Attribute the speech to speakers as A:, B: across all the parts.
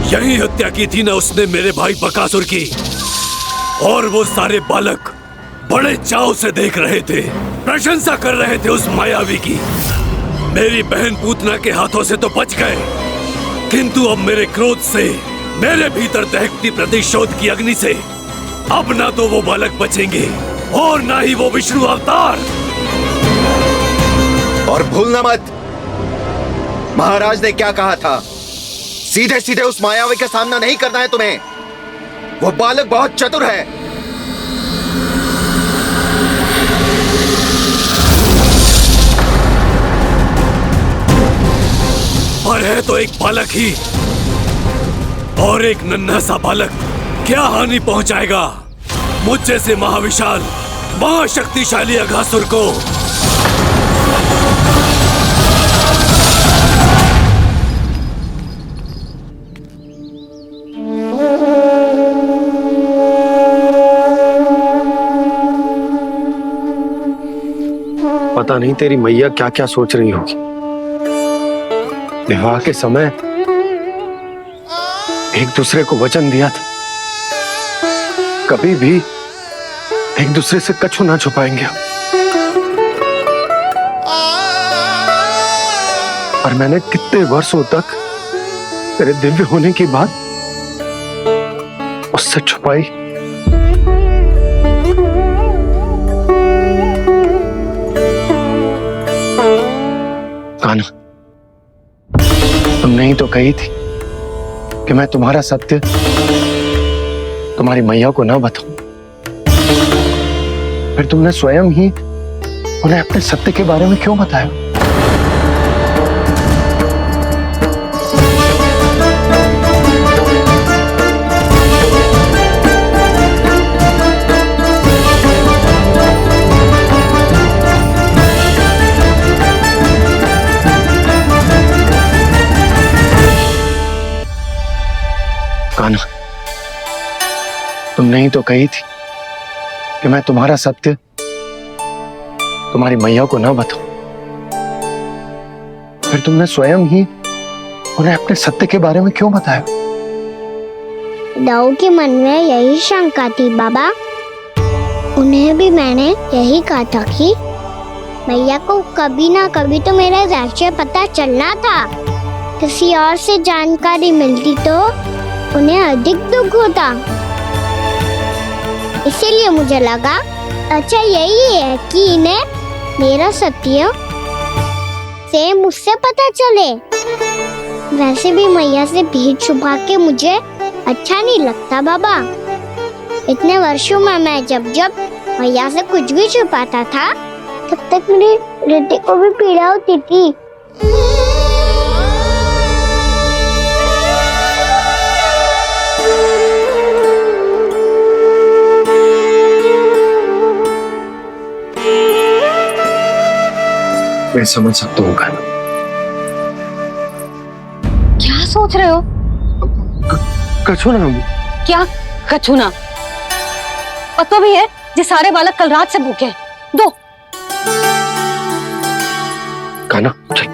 A: यही हत्या की थी ना उसने मेरे भाई बकासुर की। और वो सारे बालक बड़े चाव से देख रहे थे, प्रशंसा कर रहे थे उस मायावी की। मेरी बहन पूतना के हाथों से तो बच गए, किंतु अब मेरे क्रोध से, मेरे भीतर दहकती प्रतिशोध की अग्नि से अब ना तो वो बालक बचेंगे और ना ही वो विष्णु अवतार।
B: और भूलना मत, महाराज ने क्या कहा था, सीधे सीधे उस मायावी का सामना नहीं करना है तुम्हें। वो बालक बहुत चतुर है।
A: पर है तो एक बालक ही, और एक नन्हा सा बालक क्या हानि पहुंचाएगा मुझ जैसे महाविशाल महाशक्तिशाली अघासुर को।
C: पता नहीं तेरी मैया क्या क्या सोच रही होगी। विवाह के समय एक दूसरे को वचन दिया था, कभी भी एक दूसरे से कछु ना छुपाएंगे। और मैंने कितने वर्षों तक तेरे दिव्य होने की बात उससे छुपाई। कान्हा, तुमने ही तो कही थी कि मैं तुम्हारा सत्य तुम्हारी मैया को ना बताऊं। फिर तुमने स्वयं ही उन्हें अपने सत्य के बारे में क्यों बताया? कान्हा, तुमने ही तो कही थी कि मैं तुम्हारा सत्य तुम्हारी मैया को ना बताऊं। फिर तुमने स्वयं ही उन्हें अपने सत्य के बारे में क्यों बताया?
D: दाऊ के मन में यही शंका थी बाबा। उन्हें भी मैंने यही कहा था कि मैया को कभी ना कभी तो मेरा रहस्य पता चलना था। किसी और से जानकारी मिलती तो उन्हें अधिक दुख होता। इसीलिए मुझे लगा अच्छा यही है कि इन्हें मेरा सत्य से मुझसे पता चले। वैसे भी मैया से भेद छुपा के मुझे अच्छा नहीं लगता बाबा। इतने वर्षों में मैं जब जब मैया से कुछ भी छुपाता था तब तक मेरे हृदय को भी पीड़ा होती थी।
C: मैं समझ सकता हूँ कान्हा।
E: क्या सोच रहे हो?
C: कछु ना।
E: क्या कछु ना? पता भी है ये सारे बालक कल रात से भूखे हैं। दो।
C: कान्हा चल।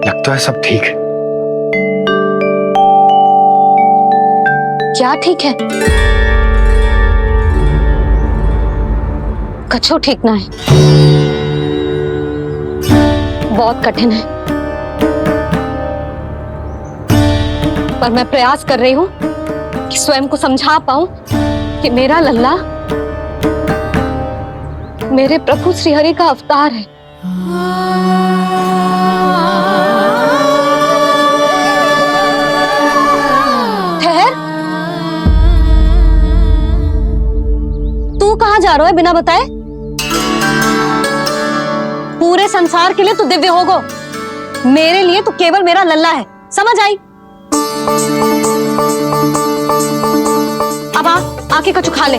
C: लगता है सब ठीक है।
E: क्या ठीक है? कछु ठीक ना है, बहुत कठिन है। पर मैं प्रयास कर रही हूं कि स्वयं को समझा पाऊं कि मेरा लल्ला मेरे प्रभु श्रीहरि का अवतार है। कहाँ जा रहा है बिना बताए? पूरे संसार के लिए तू दिव्य होगो, मेरे लिए तू केवल मेरा लल्ला है। समझ आई? अब आके कछु खा ले।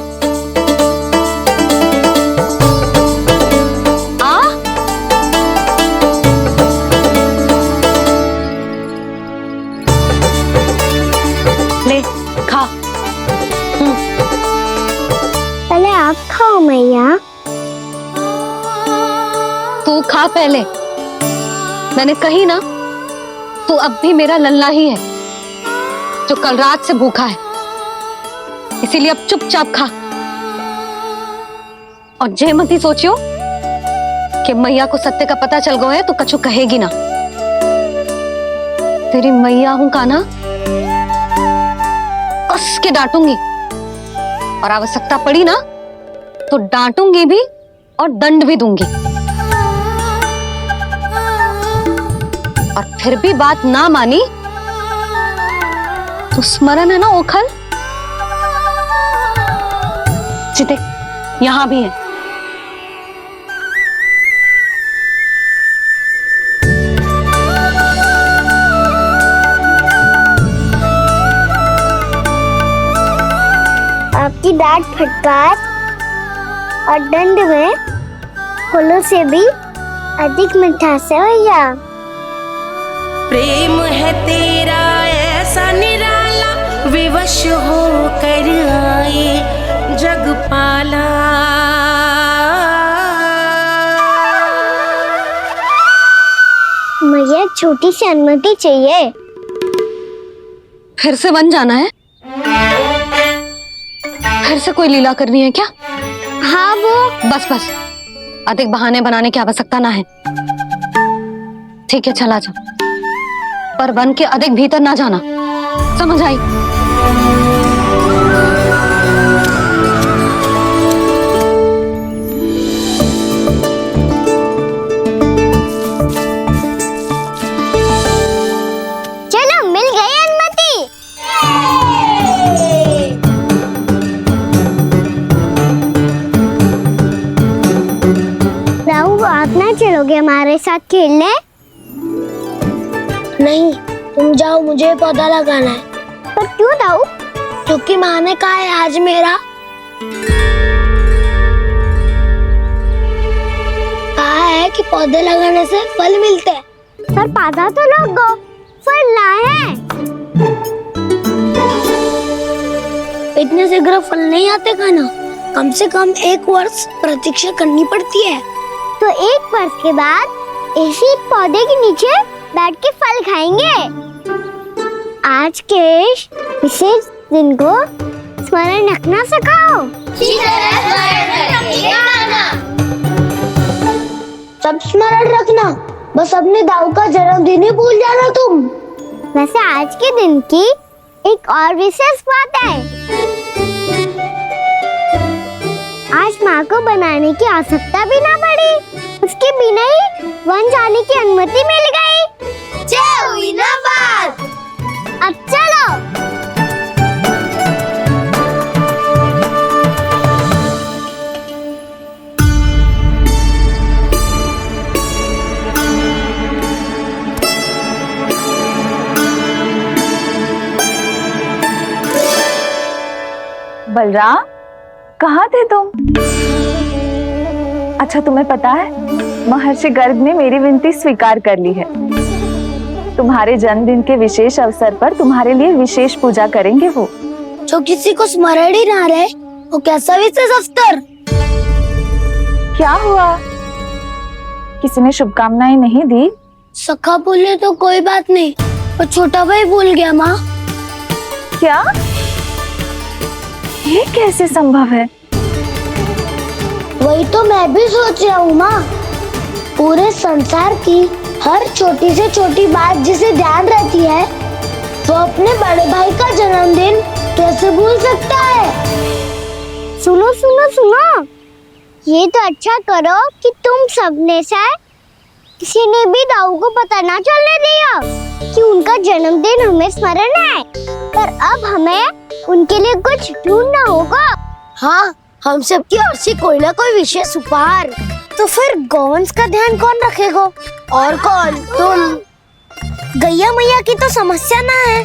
E: ले खा।
D: पहले आप खाओ मैया।
E: तू खा पहले। मैंने कही ना, तू अब भी मेरा लल्ला ही है जो कल रात से भूखा है, इसीलिए अब चुपचाप खा। और जे मत ही सोचियो कि मैया को सत्य का पता चल गया है तो कछु कहेगी ना। तेरी मैया हूं कान्हा, कस के डांटूंगी, और आवश्यकता पड़ी ना तो डांटूंगी भी और दंड भी दूंगी। और फिर भी बात ना मानी तो स्मरण है ना ओखल, जिते यहां भी है।
D: आपकी डांट फटकार और दंड में फूलों से भी अधिक मिठास है भैया।
F: प्रेम है तेरा ऐसा निराला, विवश हो कर आए जगपाला।
D: मैया छोटी सी अनुमति चाहिए।
E: फिर से वन जाना है? फिर से कोई लीला करनी है क्या?
D: हाँ वो
E: बस बस, अधिक बहाने बनाने की आवश्यकता ना है। ठीक है चला जा, पर वन के अधिक भीतर ना जाना, समझ आई?
D: चलो मिल गई अनुमति। राहु आप ना चलोगे हमारे साथ खेलने?
G: नहीं, तुम जाओ, मुझे पौधा लगाना है।
D: पर क्यों राहु?
G: क्योंकि माँ ने कहा है आज मेरा कहा है कि पौधे लगाने से फल मिलते हैं।
D: पर पौधा तो लगो, फल ना है।
G: इतने शीघ्र फल नहीं आते खाना, कम से कम 1 वर्ष प्रतीक्षा करनी पड़ती है।
D: तो 1 वर्ष के बाद इसी पौधे के नीचे बैठ के फल खाएंगे। आज के विशेष दिन को स्मरण रखना सिखाओ।
G: सब स्मरण रखना, बस अपने दाऊ का जन्मदिन ही भूल जाना तुम।
D: वैसे आज के दिन की एक और विशेष बात है। आज माँ को बनाने की आवश्यकता भी ना पड़ी, उसके बिना ही वन जाने की अनुमति मिल गई।
G: जय हुई ना बात।
D: अब चलो।
H: बलराम, कहाँ थे तुम? अच्छा तुम्हें पता है, महर्षि गर्ग ने मेरी विनती स्वीकार कर ली है। तुम्हारे जन्मदिन के विशेष अवसर पर तुम्हारे लिए विशेष पूजा करेंगे वो।
G: जो किसी को स्मरण ही ना रहे, वो कैसा विशेष अवसर?
H: क्या हुआ? किसी ने शुभकामनाएं नहीं दी?
G: सखा बोले तो कोई बात नहीं, पर छोटा भाई भूल गया माँ।
H: क्या? ये कैसे संभव है?
G: वही तो मैं भी सोच रहा हूँ माँ। पूरे संसार की हर छोटी से छोटी बात जिसे ध्यान रहती है, वो अपने बड़े भाई का जन्मदिन कैसे भूल सकता है?
D: सुनो सुनो सुनो, ये तो अच्छा करो कि तुम सबने से किसी ने भी दाऊ को पता ना चलने दिया कि उनका जन्मदिन हमें स्मरण है। पर अब हमें उनके लिए कुछ ढूंढना होगा।
G: हाँ, हम सबकी ओर से कोई ना कोई विशेष उपहार।
D: तो फिर गौवंश का ध्यान कौन रखेगा?
G: और कौन? तुम।
D: गैया मैया की तो समस्या ना है,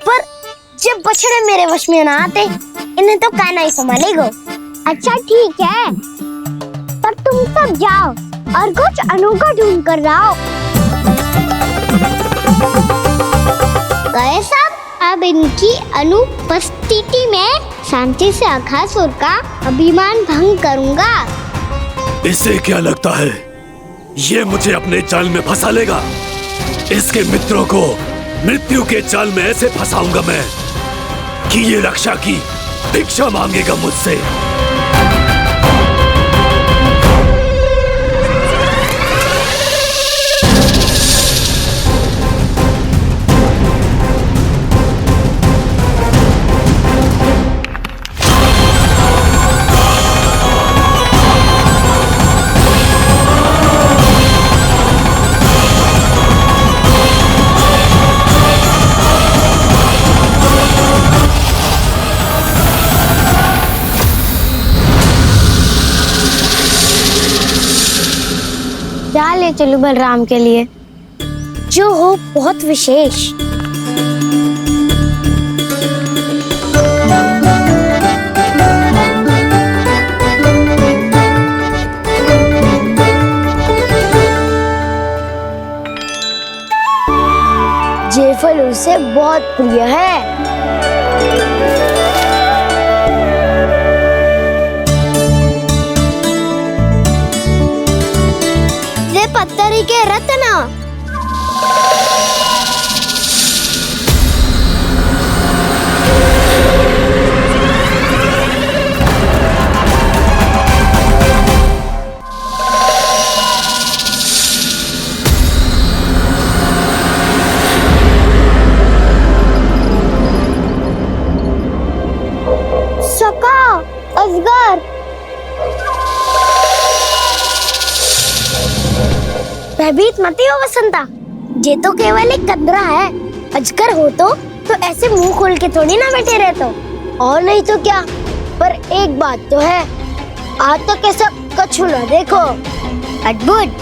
D: पर जब बछड़े मेरे वश में ना आते, इन्हें तो कान्हा ही संभालेगा। अच्छा ठीक है, पर तुम सब जाओ और कुछ अनोखा ढूंढ कर लाओ। गए सब? अब इनकी अनुपस्थिति में शांति से अघासुर का अभिमान भंग करूंगा।
A: इससे क्या लगता है ये मुझे अपने जाल में फंसा लेगा। इसके मित्रों को मृत्यु के जाल में ऐसे फंसाऊंगा मैं कि ये रक्षा की भिक्षा मांगेगा मुझसे।
G: क्या ले चलूं बलराम के लिए जो हो बहुत विशेष। ये फल उसे बहुत प्रिय है। पत्तरी के रत्न। सका अजगर। भयभीत मत हो वसंता, ये तो केवल एक कंदरा है। अजगर हो तो ऐसे मुंह खोल के थोड़ी ना बैठे रहते हो। और नहीं तो क्या, पर एक बात तो है, आज तक ऐसा कछु ना देखो। अद्भुत।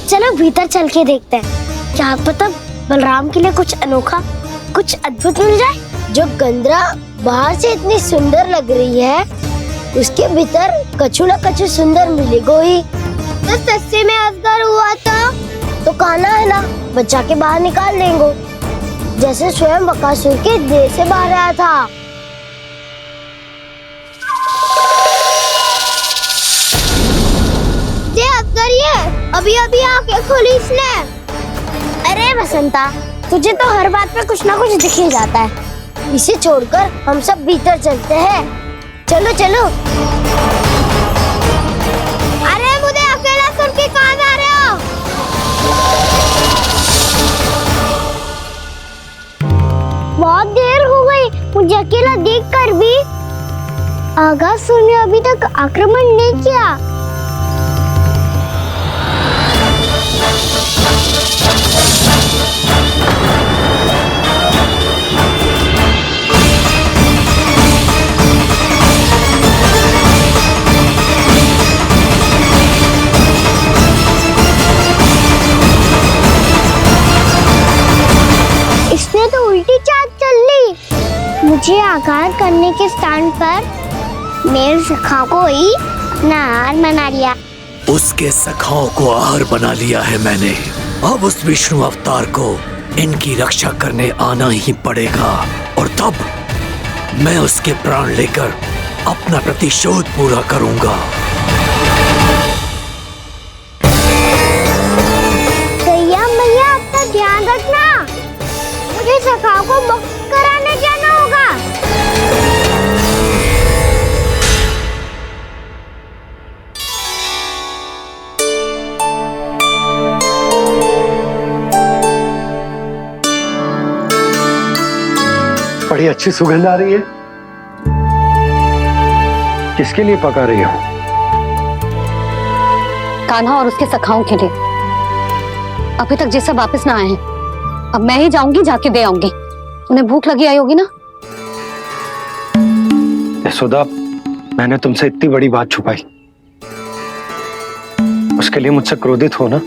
G: चलो भीतर चल के देखते हैं, क्या पता बलराम के लिए कुछ अनोखा, कुछ अद्भुत मिल जाए। जो कंदरा बाहर से इतनी सुंदर लग रही है, उसके भीतर कछु न कछु सुंदर मिलेगा ही। तो सस्ते में अजगर हुआ तो कहना है ना, बच्चा के बाहर निकाल देंगे, जैसे स्वयं बकासुर के देह से बाहर आया था। ये अजगर ये अभी आंखें खोली इसने। अरे बसंता, तुझे तो हर बात पे कुछ ना कुछ दिख ही जाता है। इसे छोड़कर हम सब भीतर चलते हैं। चलो चलो। अरे मुझे अकेला सुन के कहाँ जा रहे हो? बहुत देर हो गई मुझे अकेला देखकर भी। अगासुर ने अभी तक आक्रमण नहीं किया। तो उल्टी चाल चल ली। मुझे आघात करने के स्थान पर मेरे सखा को ही आहार बना लिया।
A: उसके सखाओं को आहार बना लिया है मैंने। अब उस विष्णु अवतार को इनकी रक्षा करने आना ही पड़ेगा, और तब मैं उसके प्राण लेकर अपना प्रतिशोध पूरा करूंगा।
G: मैया अपना ध्यान रखना, मुझे सखा को मुक्त कराने जाना होगा।
C: बड़ी अच्छी सुगंध आ रही है। किसके लिए पका रही हो?
E: कान्हा और उसके सखाओं के लिए। अभी तक जैसा वापस ना आए हैं, अब मैं ही जाऊंगी, जाके दे आऊंगी। उन्हें भूख लगी आई होगी ना।
C: यशोदा, मैंने तुमसे इतनी बड़ी बात छुपाई, उसके लिए मुझसे क्रोधित हो ना?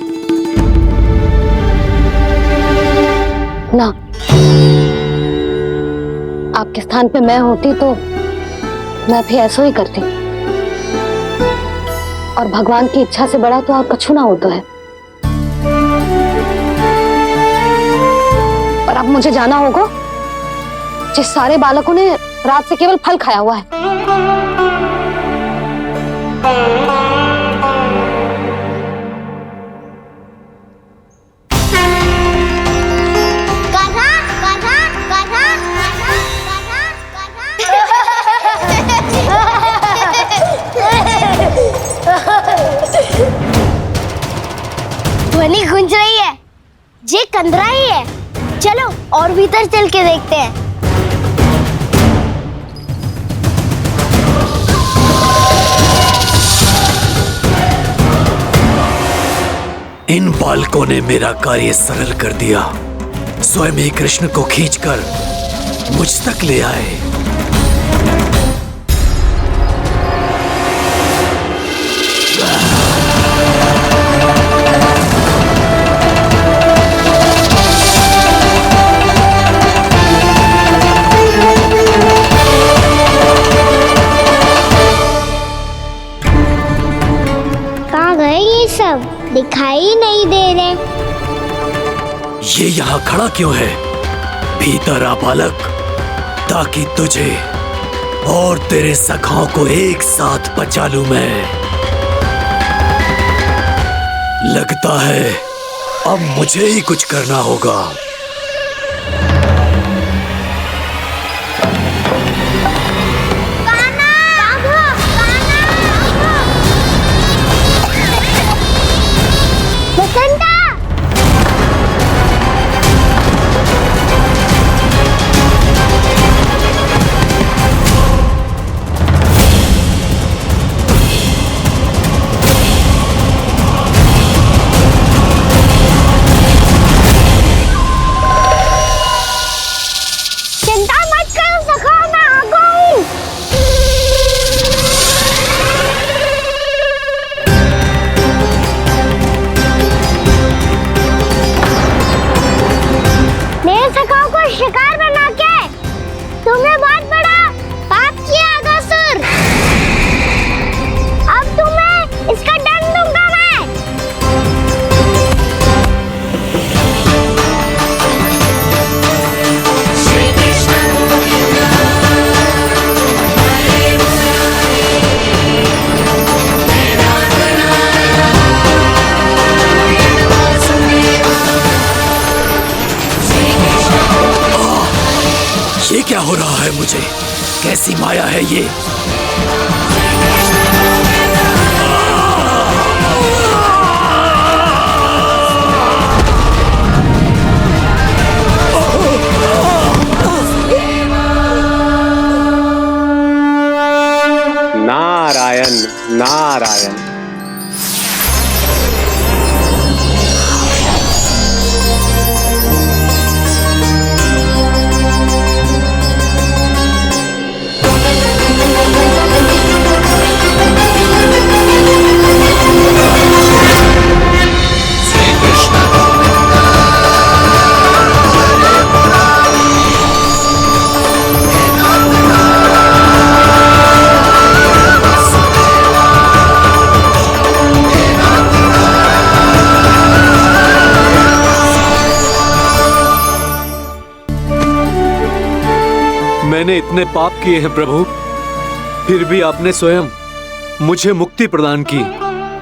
E: ना, आपके स्थान पे मैं होती तो मैं भी ऐसा ही करती। और भगवान की इच्छा से बड़ा तो और कछु ना होता है। और अब मुझे जाना होगा। जिस सारे बालकों ने रात से केवल फल खाया हुआ है।
D: चंद्रा ही है। चलो और भीतर चल के देखते हैं।
A: इन बालकों ने मेरा कार्य सरल कर दिया। स्वयं ही कृष्ण को खींचकर मुझ तक ले आए।
D: कहाँ गए ये सब? दिखाई नहीं दे रहे।
A: ये यहाँ खड़ा क्यों है? भीतर आ बालक, ताकि तुझे और तेरे सखाओं को एक साथ बचा लूं मैं। लगता है अब मुझे ही कुछ करना होगा।
D: शिकार बना के तुमने बहुत बड़ा पाप किया अगासुर। अब तुम्हें इसका दंड दूंगा मैं। श्री कृष्ण
A: ये क्या हो रहा है मुझे? कैसी माया है ये?
C: नारायण नारायण।
A: मैंने इतने पाप किए हैं प्रभु, फिर भी आपने स्वयं मुझे मुक्ति प्रदान की।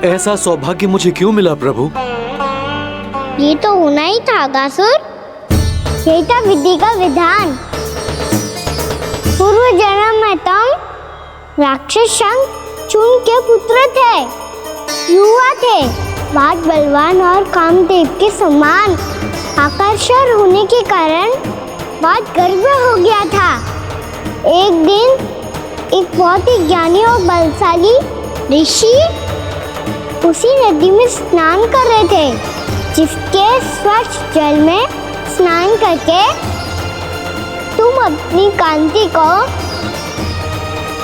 A: ऐसा सौभाग्य मुझे क्यों मिला प्रभु?
D: ये तो होना ही था अगासुर। यही था विधि का विधान। पूर्व जन्म में तुम राक्षस शंखचूड के पुत्र थे। युवा थे, बहुत बलवान और कामदेव के समान। आकर्षण होने के कारण बहुत गर्व हो गया था। एक दिन एक बहुत ही ज्ञानी और बलशाली ऋषि उसी नदी में स्नान कर रहे थे, जिसके स्वच्छ जल में स्नान करके तुम अपनी कांति को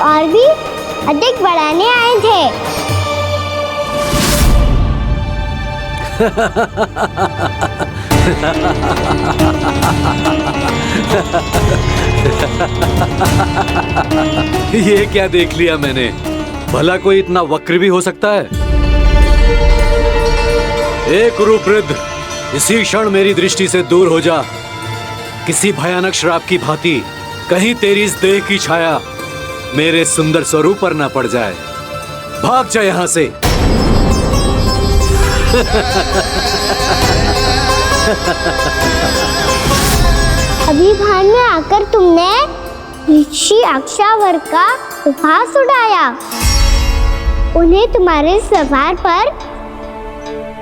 D: और भी अधिक बढ़ाने आए थे।
A: ये क्या देख लिया मैंने? भला कोई इतना वक्र भी हो सकता है? एक रूपवृद्ध, इसी क्षण मेरी दृष्टि से दूर हो जा। किसी भयानक श्राप की भांति कहीं तेरी इस देह की छाया मेरे सुंदर स्वरूप पर न पड़ जाए। भाग जा यहाँ से।
D: अभी भान में आकर तुमने ऋषि अक्षावर का उपहास उड़ाया। उन्हें तुम्हारे स्वभाव पर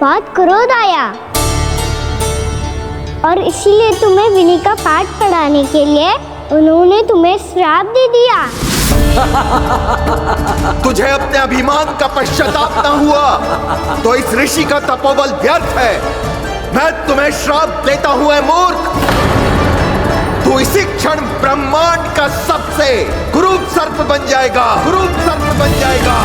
D: बहुत क्रोध आया। और इसीलिए तुम्हें विनी का पाठ पढ़ाने के लिए उन्होंने तुम्हें श्राप दे दिया।
B: तुझे अपने अभिमान का पश्चाताप न हुआ तो इस ऋषि का तपोबल व्यर्थ है। मैं तुम्हें श्राप देता हूं, मूर्ख। तू इसी क्षण ब्रह्मांड का सबसे क्रूर सर्प बन जाएगा, क्रूर सर्प बन जाएगा।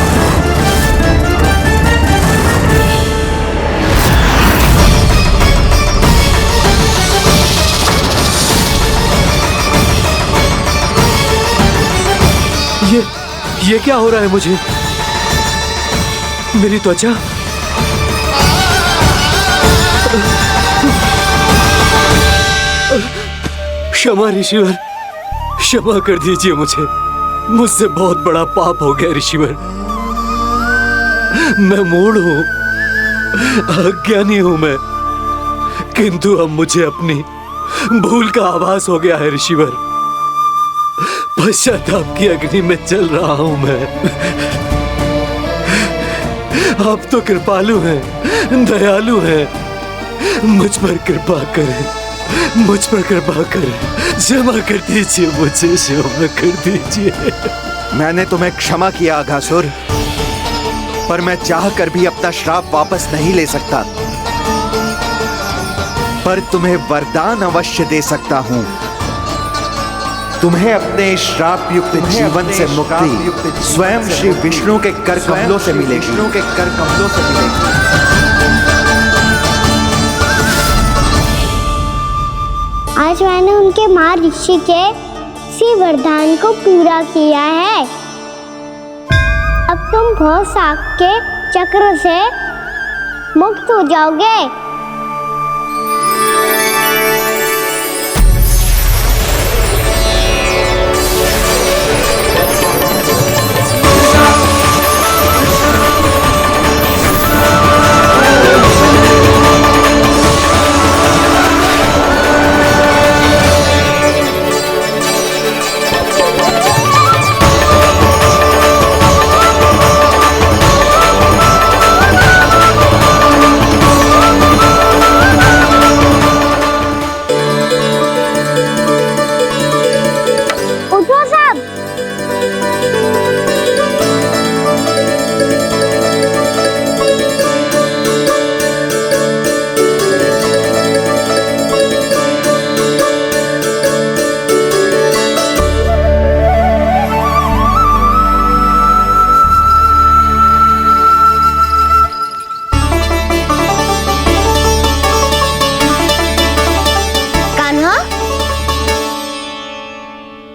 A: ये क्या हो रहा है मुझे? मेरी त्वचा क्षमा ऋषिवर, क्षमा कर दीजिए मुझे। मुझसे बहुत बड़ा पाप हो गया ऋषिवर। मैं मूढ़ हूं, अज्ञानी हूं मैं, किंतु अब मुझे अपनी भूल का आभास हो गया है ऋषिवर। पश्चाताप की अग्नि में जल रहा हूं मैं। आप तो कृपालु हैं, दयालु हैं, मुझ पर कृपा करें, मुझ पर कृपा करें। क्षमा कर दीजिए मुझे, क्षमा कर दीजिए।
B: मैंने तुम्हें क्षमा किया अघासुर, पर मैं चाहकर भी अपना श्राप वापस नहीं ले सकता। पर तुम्हें वरदान अवश्य दे सकता हूं। तुम्हें अपने श्राप युक्त जीवन से मुक्ति स्वयं श्री विष्णु के कर कमलों से मिलेगी, विष्णु के कर कमलों से मिलेगी।
D: आज मैंने उनके माँ ऋषि के इसी वरदान को पूरा किया है। अब तुम भव साग के चक्र से मुक्त हो जाओगे।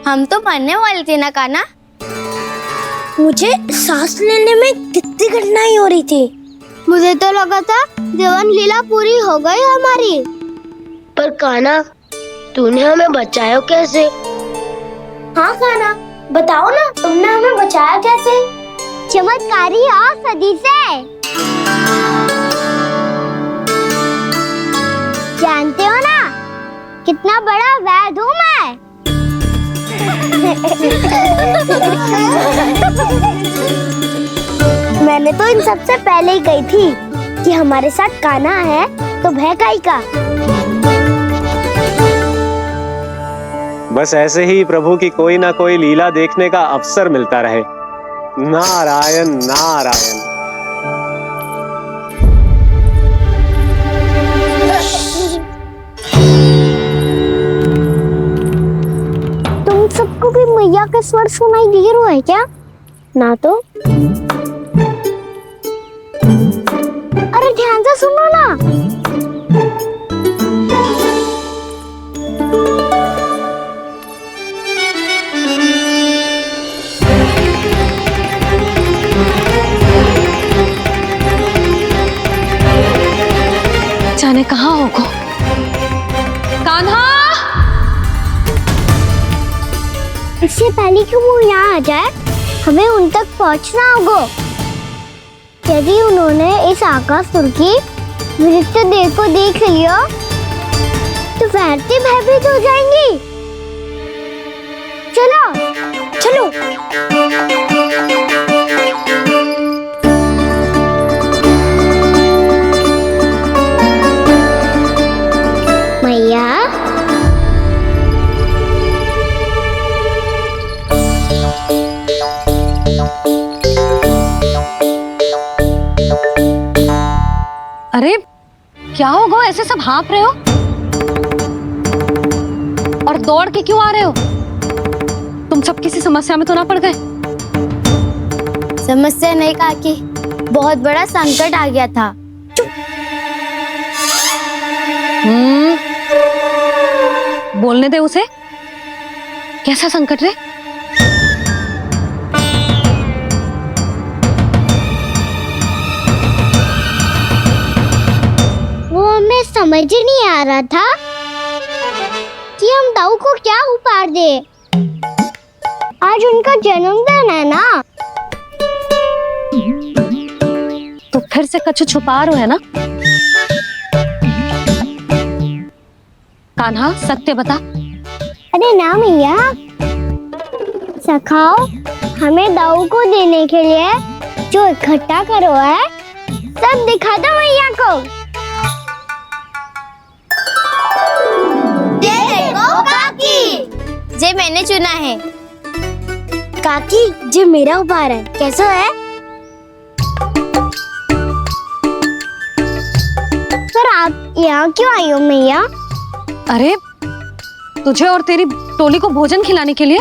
G: हम तो मरने वाले थे ना कान्हा। मुझे सांस लेने में कितनी कठिनाई हो रही थी।
D: मुझे तो लगा था जीवन लीला पूरी हो गई हमारी।
G: पर कान्हा, तूने हमें बचाया कैसे? हाँ कान्हा, बताओ ना, तुमने हमें बचाया कैसे?
D: चमत्कारी औषधि से। जानते हो ना कितना बड़ा वैद्य हूँ मैं। मैंने तो इन सबसे पहले ही कही थी कि हमारे साथ कान्हा है तो भय काई का।
I: बस ऐसे ही प्रभु की कोई ना कोई लीला देखने का अवसर मिलता रहे। नारायण नारायण।
D: सबको भी मैया का स्वर सुनाई दे रहा है क्या? ना तो। अरे ध्यान से सुनो ना।
E: जाने कहाँ होगा कान्हा।
D: इससे पहले कि वो यहाँ आ जाए, हमें उन तक पहुँचना होगा। यदि उन्होंने इस आकासुर की नृत्य देह को देख लिया तो वैरती भयभीत हो जाएंगी। चलो चलो। मैया
E: अरे क्या हो गो, ऐसे सब हाँफ रहे हो और दौड़ के क्यों आ रहे हो? तुम सब किसी समस्या में तो ना पड़ गए?
G: समस्या नहीं काकी, बहुत बड़ा संकट आ गया था।
E: बोलने दे उसे। कैसा संकट रे?
D: वो हमें समझ ही नहीं आ रहा था कि हम दाऊ को क्या उपहार दे। आज उनका जन्मदिन है ना।
E: तो फिर से कछु छुपा रहे हो है ना? कान्हा सत्य बता।
D: अरे ना मैया, सखाओ हमें दाऊ को देने के लिए जो इकट्ठा करो है सब दिखा दो मैया को।
G: देखो काकी, जे मैंने चुना है। काकी, जे मेरा उपहार है, कैसा है?
D: पर आप यहाँ क्यों आई हो मैया?
E: अरे तुझे और तेरी टोली को भोजन खिलाने के लिए।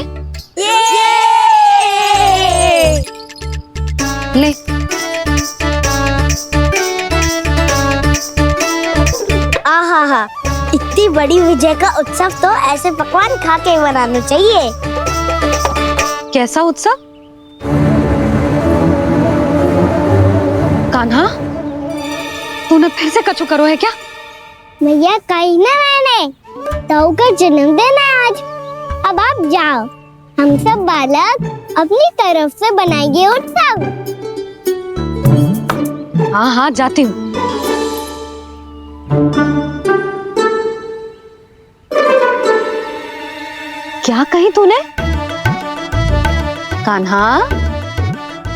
E: ले।
G: आहा, इतनी बड़ी विजय का उत्सव तो ऐसे पकवान खा के मनाना चाहिए।
E: कैसा उत्सव? कान्हा, तूने फिर से कछु करो है क्या?
D: मैया कही ना मैंने, दाऊ का जन्मदिन है आज। अब आप जाओ, हम सब बालक अपनी तरफ से बनाएंगे उत्सव।
E: हाँ हाँ जाती हूँ। क्या कही तूने? कान्हा,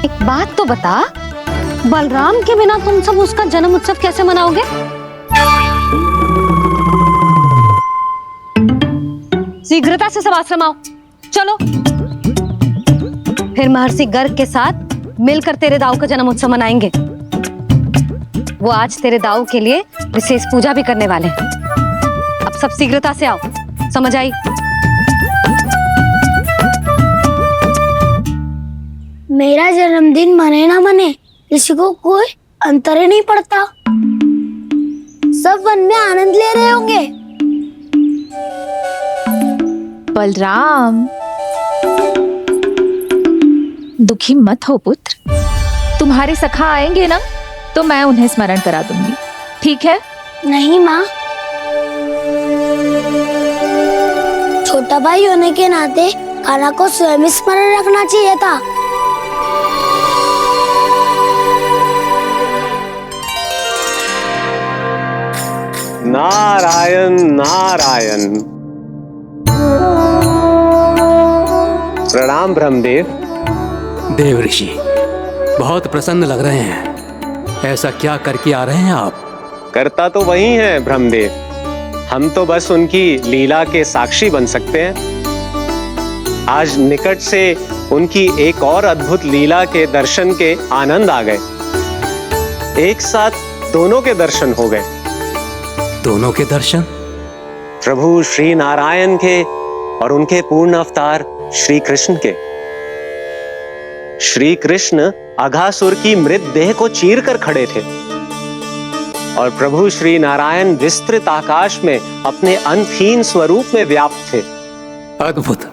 E: एक बात तो बता, बलराम के बिना तुम सब उसका जन्म उत्सव कैसे मनाओगे? शीघ्रता से सब आश्रम आओ, चलो। फिर महर्षि गर्ग के साथ मिलकर तेरे दाऊ का जन्म उत्सव मनाएंगे। वो आज तेरे दाऊ के लिए विशेष पूजा भी करने वाले हैं। अब सब शीघ्रता से आओ, समझ आई?
G: मेरा जन्मदिन मने ना मने, किसी को कोई अंतर ही नहीं पड़ता। सब वन में आनंद ले रहे होंगे।
H: बलराम, दुखी मत हो पुत्र। तुम्हारे सखा आएंगे ना, तो मैं उन्हें स्मरण करा दूंगी, ठीक है?
G: नहीं माँ, छोटा भाई होने के नाते कान्हा को स्वयं स्मरण रखना चाहिए था।
I: नारायण नारायण। प्रणाम ब्रह्मदेव।
A: देव ऋषि, बहुत प्रसन्न लग रहे हैं। ऐसा क्या करके आ रहे हैं आप?
I: करता तो वही है ब्रह्मदेव, हम तो बस उनकी लीला के साक्षी बन सकते हैं। आज निकट से उनकी एक और अद्भुत लीला के दर्शन के आनंद आ गए। एक साथ दोनों के दर्शन हो गए।
A: दोनों के दर्शन?
I: प्रभु श्री नारायण के और उनके पूर्ण अवतार श्री कृष्ण के। श्री कृष्ण अघासुर की मृत देह को चीर कर खड़े थे और प्रभु श्री नारायण विस्तृत आकाश में अपने अंतहीन स्वरूप में व्याप्त थे।
A: अद्भुत।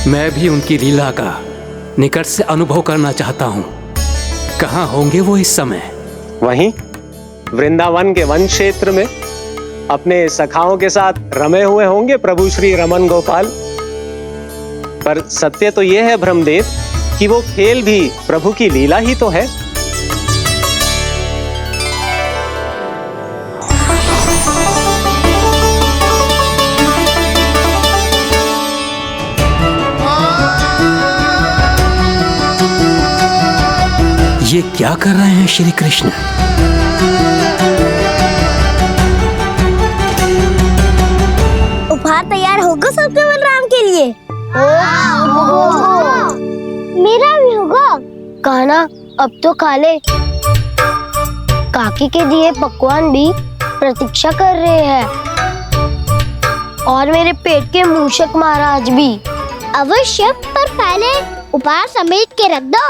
A: मैं भी उनकी लीला का निकट से अनुभव करना चाहता हूँ। कहाँ होंगे वो इस समय?
I: वहीं वृंदावन के वन क्षेत्र में अपने सखाओं के साथ रमे हुए होंगे प्रभु श्री रमन गोपाल। पर सत्य तो यह है ब्रह्मदेव कि वो खेल भी प्रभु की लीला ही तो है।
A: ये क्या कर रहे हैं श्री कृष्ण?
G: उपहार तैयार होगा सबके बलराम के लिए। मेरा भी होगा। कान्हा अब तो खा ले। काकी के दिए पकवान भी प्रतीक्षा कर रहे हैं और मेरे पेट के मूषक महाराज भी।
D: अवश्य, पर पहले उपहार समेट के रख दो।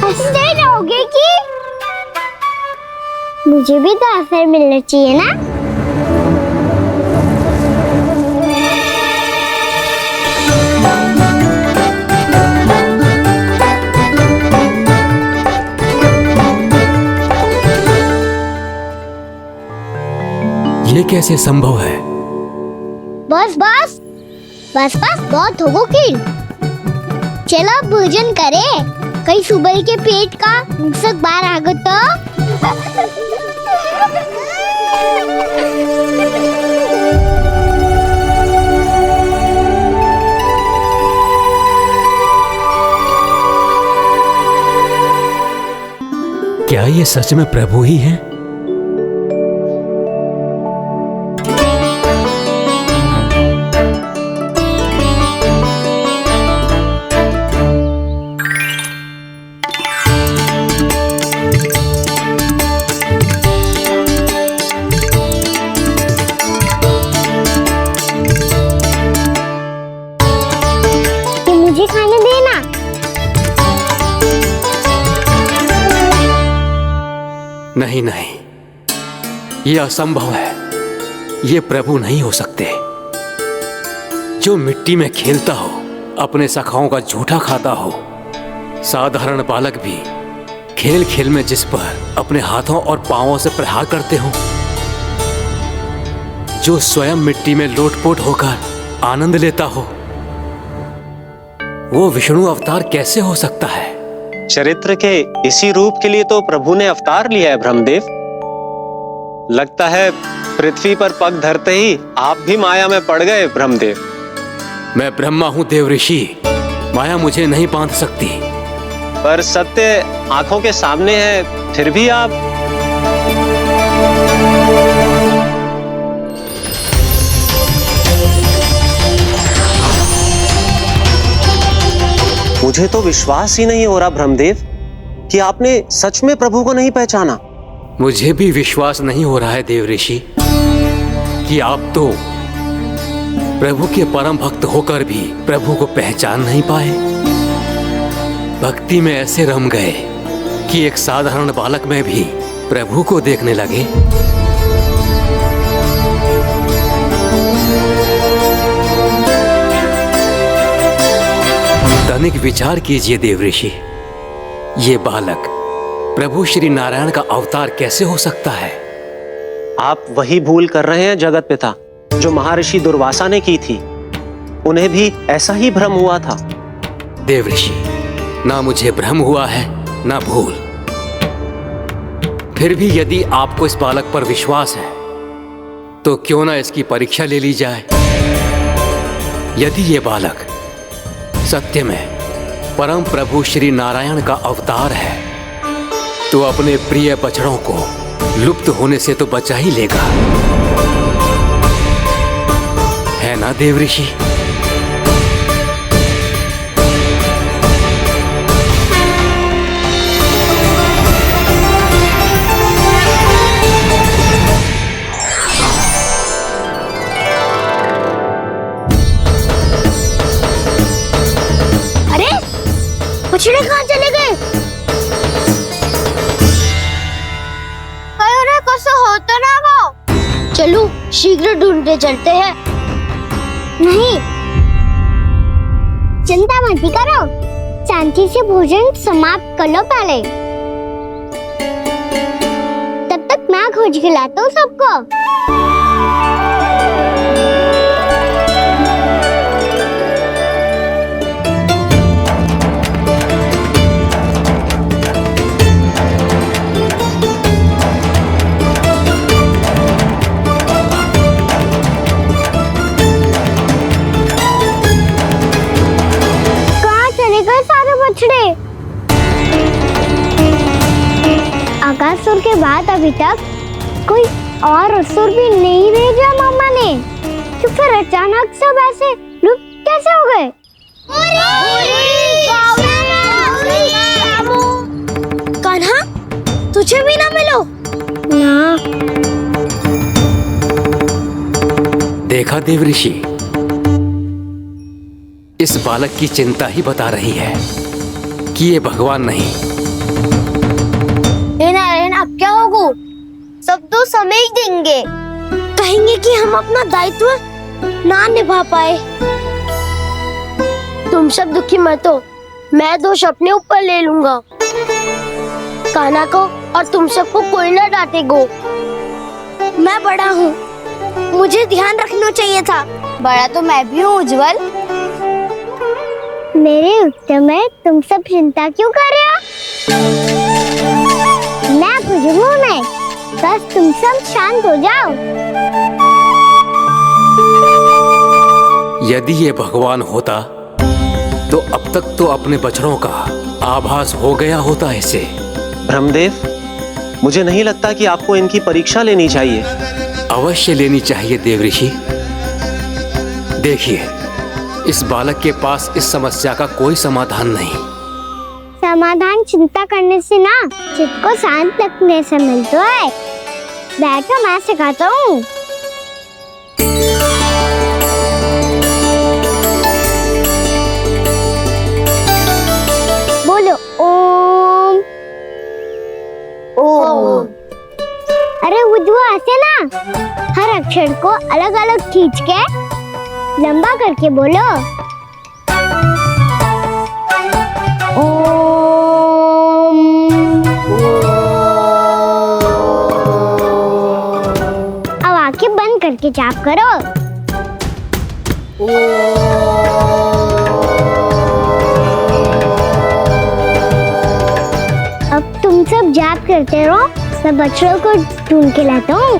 D: हंसते रहोगे कि मुझे भी तो अवसर मिलना चाहिए ना।
A: ये कैसे संभव है?
D: बस बस बस बस बहुत हो गई। चलो अब भोजन करे, कहीं सुबह के पेट का मूषक बाहर आ गया तो।
A: क्या ये सच में प्रभु ही हैं?
D: मुझे खाने देना।
A: नहीं नहीं, ये असंभव है। ये प्रभु नहीं हो सकते। जो मिट्टी में खेलता हो, अपने सखाओं का झूठा खाता हो, साधारण बालक भी खेल खेल में जिस पर अपने हाथों और पांवों से प्रहार करते हो, जो स्वयं मिट्टी में लोटपोट होकर आनंद लेता हो, वो विष्णु अवतार कैसे हो सकता है?
I: चरित्र के इसी रूप के लिए तो प्रभु ने अवतार लिया है ब्रह्मदेव। लगता है पृथ्वी पर पग धरते ही आप भी माया में पड़ गए ब्रह्मदेव।
A: मैं ब्रह्मा हूं देव ऋषि, माया मुझे नहीं बांध सकती।
I: पर सत्य आंखों के सामने है, फिर भी आप। मुझे तो विश्वास ही नहीं हो रहा ब्रह्मदेव कि आपने सच में प्रभु को नहीं पहचाना।
A: मुझे भी विश्वास नहीं हो रहा है देव ऋषि कि आप तो प्रभु के परम भक्त होकर भी प्रभु को पहचान नहीं पाए। भक्ति में ऐसे रम गए कि एक साधारण बालक में भी प्रभु को देखने लगे। तनिक विचार कीजिए देव ऋषि, ये बालक प्रभु श्री नारायण का अवतार कैसे हो सकता है?
I: आप वही भूल कर रहे हैं जगत पिता, जो महर्षि दुर्वासा ने की थी। उन्हें भी ऐसा ही भ्रम हुआ था।
A: देव ऋषि, ना मुझे भ्रम हुआ है ना भूल। फिर भी यदि आपको इस बालक पर विश्वास है तो क्यों ना इसकी परीक्षा ले ली जाए। यदि ये बालक सत्य में परम प्रभु श्री नारायण का अवतार है तो अपने प्रिय बछड़ों को लुप्त होने से तो बचा ही लेगा, है ना देव ऋषि?
D: बछड़े कहाँ चले गए? कैसे होता ना वो? चलो शीघ्र ढूंढते चलते हैं। नहीं, चिंता मत करो, शांति से भोजन समाप्त कर लो पहले। तब तक मैं खोज के लाता हूँ सबको। अभी तक कोई और असुर भी नहीं भेजा मामा ने, तो फिर अचानक सब ऐसे लुप्त कैसे हो गए?
G: कान्हा, तुझे भी ना मिलो?
D: ना।
A: देखा देव ऋषि, इस बालक की चिंता ही बता रही है कि ये भगवान नहीं।
G: नारायण, अब क्या होगा? सब तो समझ देंगे, कहेंगे कि हम अपना दायित्व ना निभा पाए। तुम सब दुखी मत हो, मैं दोष अपने ऊपर ले लूंगा। कान्हा को और तुम सबको कोई ना डांटेगो। मैं बड़ा हूँ, मुझे ध्यान रखना चाहिए था। बड़ा तो मैं भी हूँ उज्जवल।
D: मेरे उत्तर में तुम सब चिंता क्यों कर रहे हो? मैं बुझूंगा नहीं, बस तुम सब शांत हो जाओ।
A: यदि ये भगवान होता तो अब तक तो अपने बछड़ों का आभास हो गया होता इसे।
I: ब्रह्मदेव, मुझे नहीं लगता कि आपको इनकी परीक्षा लेनी चाहिए।
A: अवश्य लेनी चाहिए देव ऋषि। देखिए, इस बालक के पास इस समस्या का कोई समाधान नहीं।
D: समाधान चिंता करने से ना, चित्त को शांत रखने से मिलता है। बैठो, मैं सिखाता हूँ। बोलो ओम। ओम। अरे उद्वा, ऐसे ना हर अक्षर को अलग अलग खींच के लंबा करके बोलो। ओम। अब आंखें बंद करके जाप करो। अब तुम सब जाप करते रहो, मैं बच्चों को ढूंढ के लाता हूँ।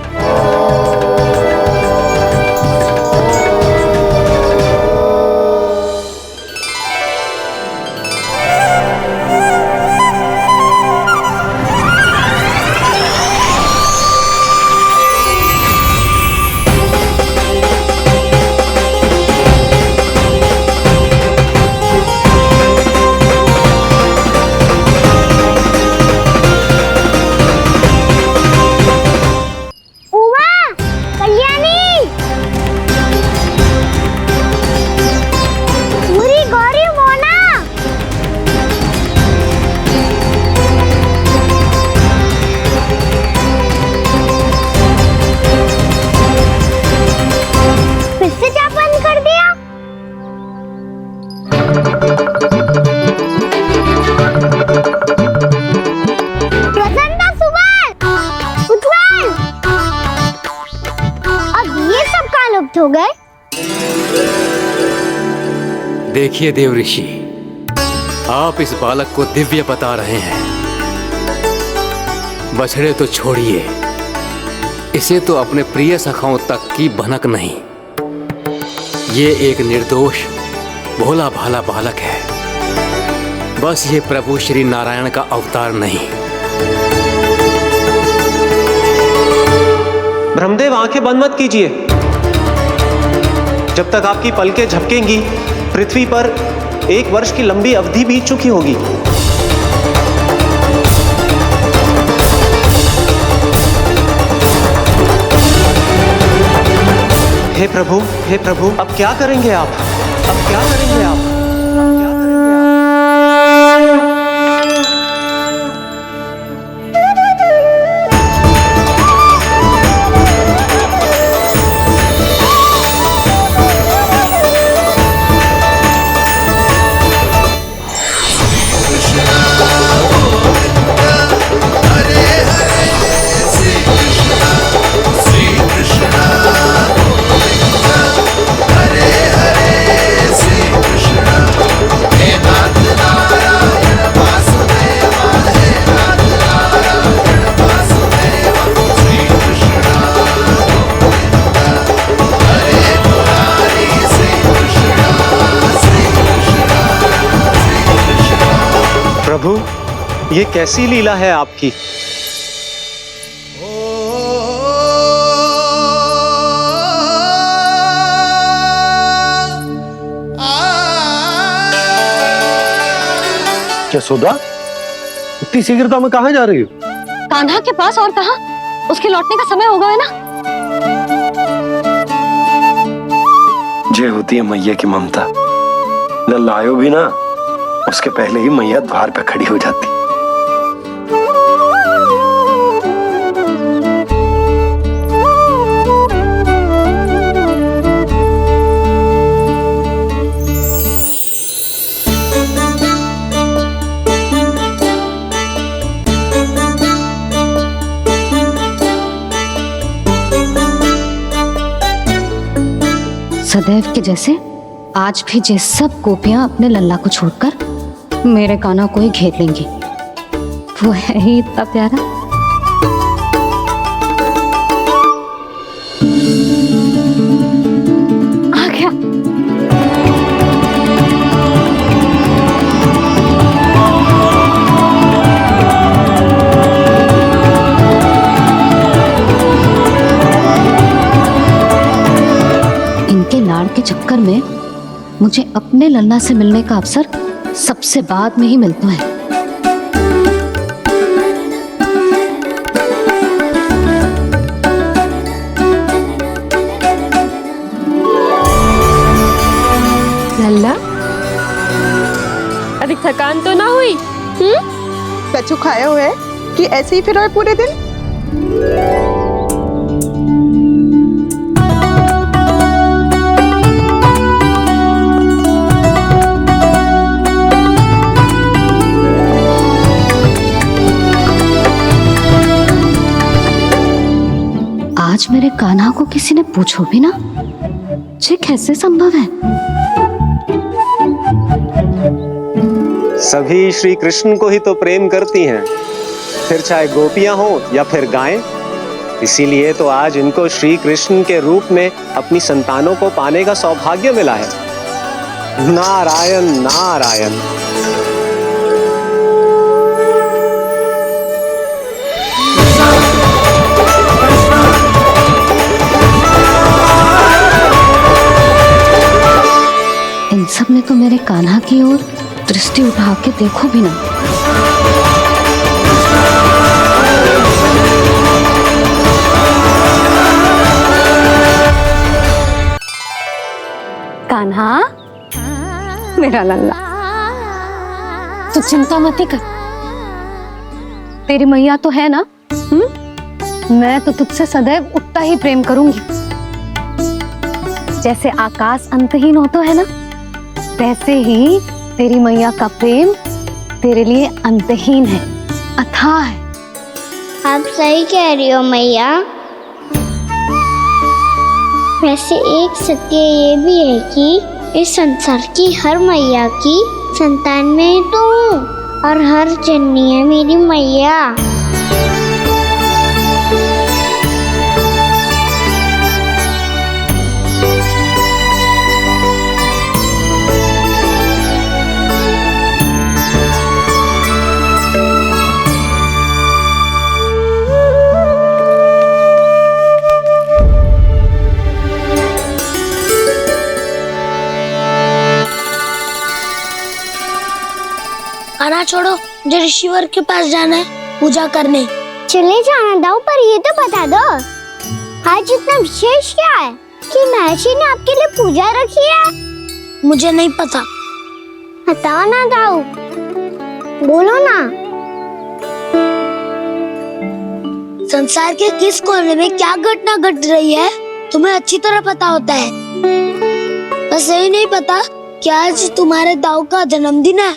D: हो गए।
A: देखिए देव ऋषि, आप इस बालक को दिव्य बता रहे हैं। बछड़े तो छोड़िए, इसे तो अपने प्रिय सखाओं तक की भनक नहीं। ये एक निर्दोष भोला भाला बालक है, बस ये प्रभु श्री नारायण का अवतार नहीं।
I: ब्रह्मदेव, आंखें बंद मत कीजिए। जब तक आपकी पलकें झपकेंगी, पृथ्वी पर 1 वर्ष की लंबी अवधि बीत चुकी होगी। हे प्रभु, अब क्या करेंगे आप? अब क्या करेंगे आप? प्रभु, ये कैसी लीला है आपकी?
C: जसोदा, इतनी शीघ्रता में कहाँ जा रही हो?
E: कान्हा के पास, और कहाँ? उसके लौटने का समय होगा है ना।
C: जय होती है मैया की ममता। लल्लायो भी ना, उसके पहले ही मैया द्वार पे खड़ी हो जाती।
E: सदैव के जैसे आज भी ये सब गोपियां अपने लल्ला को छोड़कर मेरे कान्हा को ही घेर लेंगी। वो है ही इतना प्यारा। आ गया। इनके लाड़ के चक्कर में मुझे अपने लल्ला से मिलने का अवसर सबसे बाद में ही मिलता है।
J: लल्ला, अभी थकान तो ना हुई?
K: कछु खाया हुआ है कि ऐसे ही फिर पूरे दिन?
E: आज मेरे कान्हा को किसी ने पूछो भी ना, ये कैसे संभव है?
I: सभी श्री कृष्ण को ही तो प्रेम करती हैं, फिर चाहे गोपियां हो या फिर गायें। इसीलिए तो आज इनको श्री कृष्ण के रूप में अपनी संतानों को पाने का सौभाग्य मिला है। नारायण नारायण।
E: इन सब ने तो मेरे कान्हा की ओर दृष्टि उठा के देखो भी ना। कान्हा, मेरा लल्ला, तू चिंता मत कर। तेरी मैया तो है ना, मैं तो तुझसे सदैव उतना ही प्रेम करूंगी। जैसे आकाश अंतहीन होता है ना, वैसे ही तेरी मैया का प्रेम तेरे लिए अंतहीन है, अथाह है।
D: आप सही कह रही हो मैया। वैसे एक सत्य ये भी है कि इस संसार की हर मैया की संतान में तो हूँ, और हर जननी है मेरी मैया।
G: आना छोड़ो, मुझे ऋषिवर के पास जाना है पूजा करने।
D: चले जाना दाऊ, पर ये तो बता दो आज इतना विशेष क्या है कि महर्षि ने आपके लिए पूजा रखी है?
G: मुझे नहीं पता।
D: बताओ ना दाऊ, बोलो ना।
G: संसार के किस कोने में क्या घटना घट रही है तुम्हें अच्छी तरह पता होता है। बस यही नहीं पता कि आज तुम्हारे दाऊ का जन्मदिन है।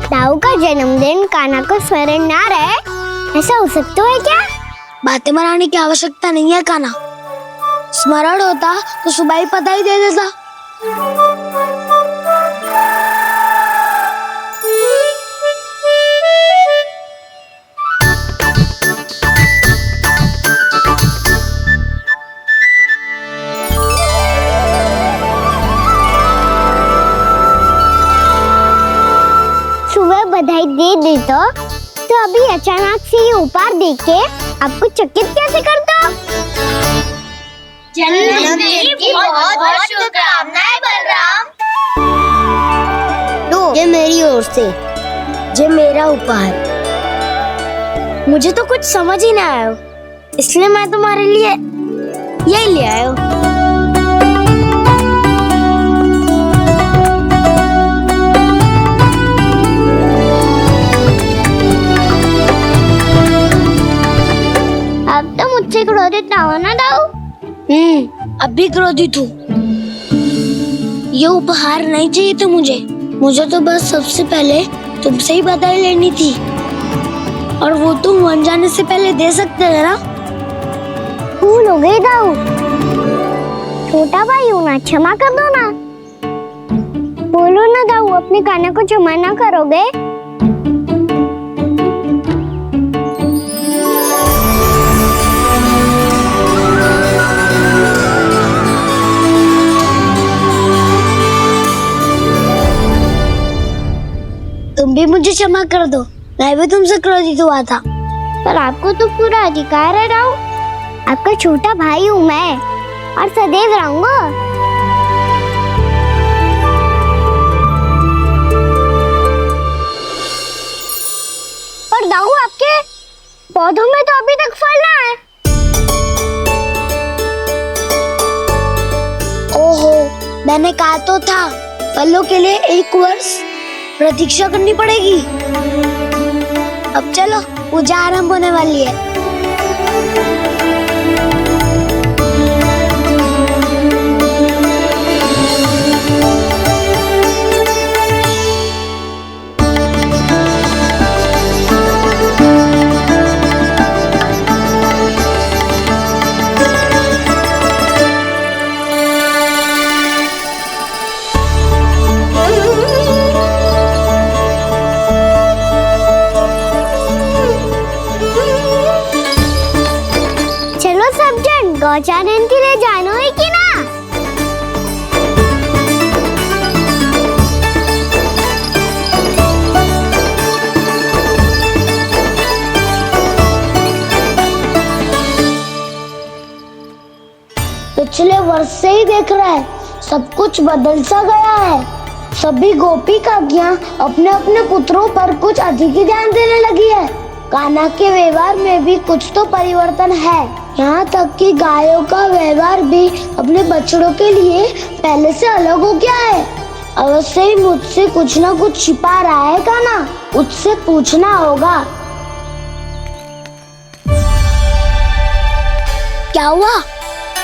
D: दाऊ का जन्मदिन कान्हा को स्मरण ना रहे, ऐसा हो सकता है क्या?
G: बातें बनाने की आवश्यकता नहीं है कान्हा। स्मरण होता तो सुबह ही पता ही दे देता।
D: सुबह बधाई दे देता तो अभी अचानक से ये उपहार देके आपको चकित कैसे कर दो? जन्मदिन की बहुत शुभकामनाएं बलराम।
G: लो, ये मेरी ओर से, ये मेरा उपहार। मुझे तो कुछ समझ ही ना आया, इसलिए मैं तुम्हारे लिए यही ले आया हूँ।
D: अब तो मुझसे क्रोधित ना हो ना दाऊ।
G: अब भी क्रोधित हूँ। ये उपहार नहीं चाहिए था मुझे तो बस सबसे पहले तुमसे ही बधाई लेनी थी, और वो तुम बन जाने से पहले दे सकते थे ना।
D: भूल हो गई दाऊ, छोटा भाई हूँ ना, क्षमा कर दो ना। बोलो ना दाऊ, अपने कान्हा को क्षमा ना करोगे?
G: तुम भी मुझे क्षमा कर दो, मैं भी तुमसे क्रोधित हुआ था।
D: पर आपको तो पूरा अधिकार है दाऊ, आपका छोटा भाई हूँ मैं और सदैव रहूंगा। पर दाऊ, आपके पौधों में तो अभी तक फल ना है।
G: ओहो, मैंने कहा तो था, फलों के लिए 1 वर्ष प्रतीक्षा करनी पड़ेगी। अब चलो, पूजा आरंभ होने वाली है।
D: गौचारण के लिए जानो है कि ना?
G: पिछले वर्ष से ही देख रहा है, सब कुछ बदल सा गया है। सभी गोपी काकियां अपने अपने पुत्रों पर कुछ अधिक ही ध्यान देने लगी है। कान्हा के व्यवहार में भी कुछ तो परिवर्तन है। यहाँ तक कि गायों का व्यवहार भी अपने बछड़ों के लिए पहले से अलग हो गया है। अवश्य ही मुझसे कुछ ना कुछ छिपा रहा है कान्हा, उससे पूछना होगा। क्या हुआ?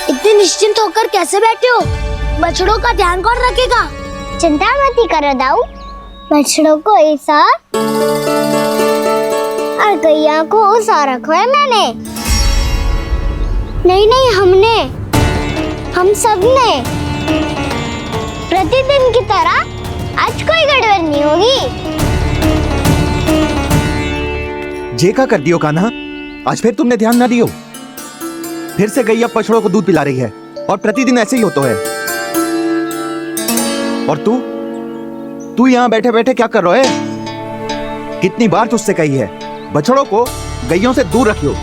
G: इतने निश्चिंत होकर कैसे बैठे हो? बछड़ों का ध्यान कौन रखेगा?
D: चिंता मत करो दाऊ, बछड़ों को ऐसा और गैया को उसा रखो है मैंने। नहीं, हम सब ने प्रतिदिन की तरह आज कोई गड़बड़ नहीं होगी।
B: जे का कर दियो कान्हा, आज फिर तुमने ध्यान ना दियो। फिर से गैया बछड़ों को दूध पिला रही है और प्रतिदिन ऐसे ही होता है। और तू यहाँ बैठे बैठे क्या कर रहा है? कितनी बार तुझसे कही है, बछड़ों को गैयों से दूर रखियो।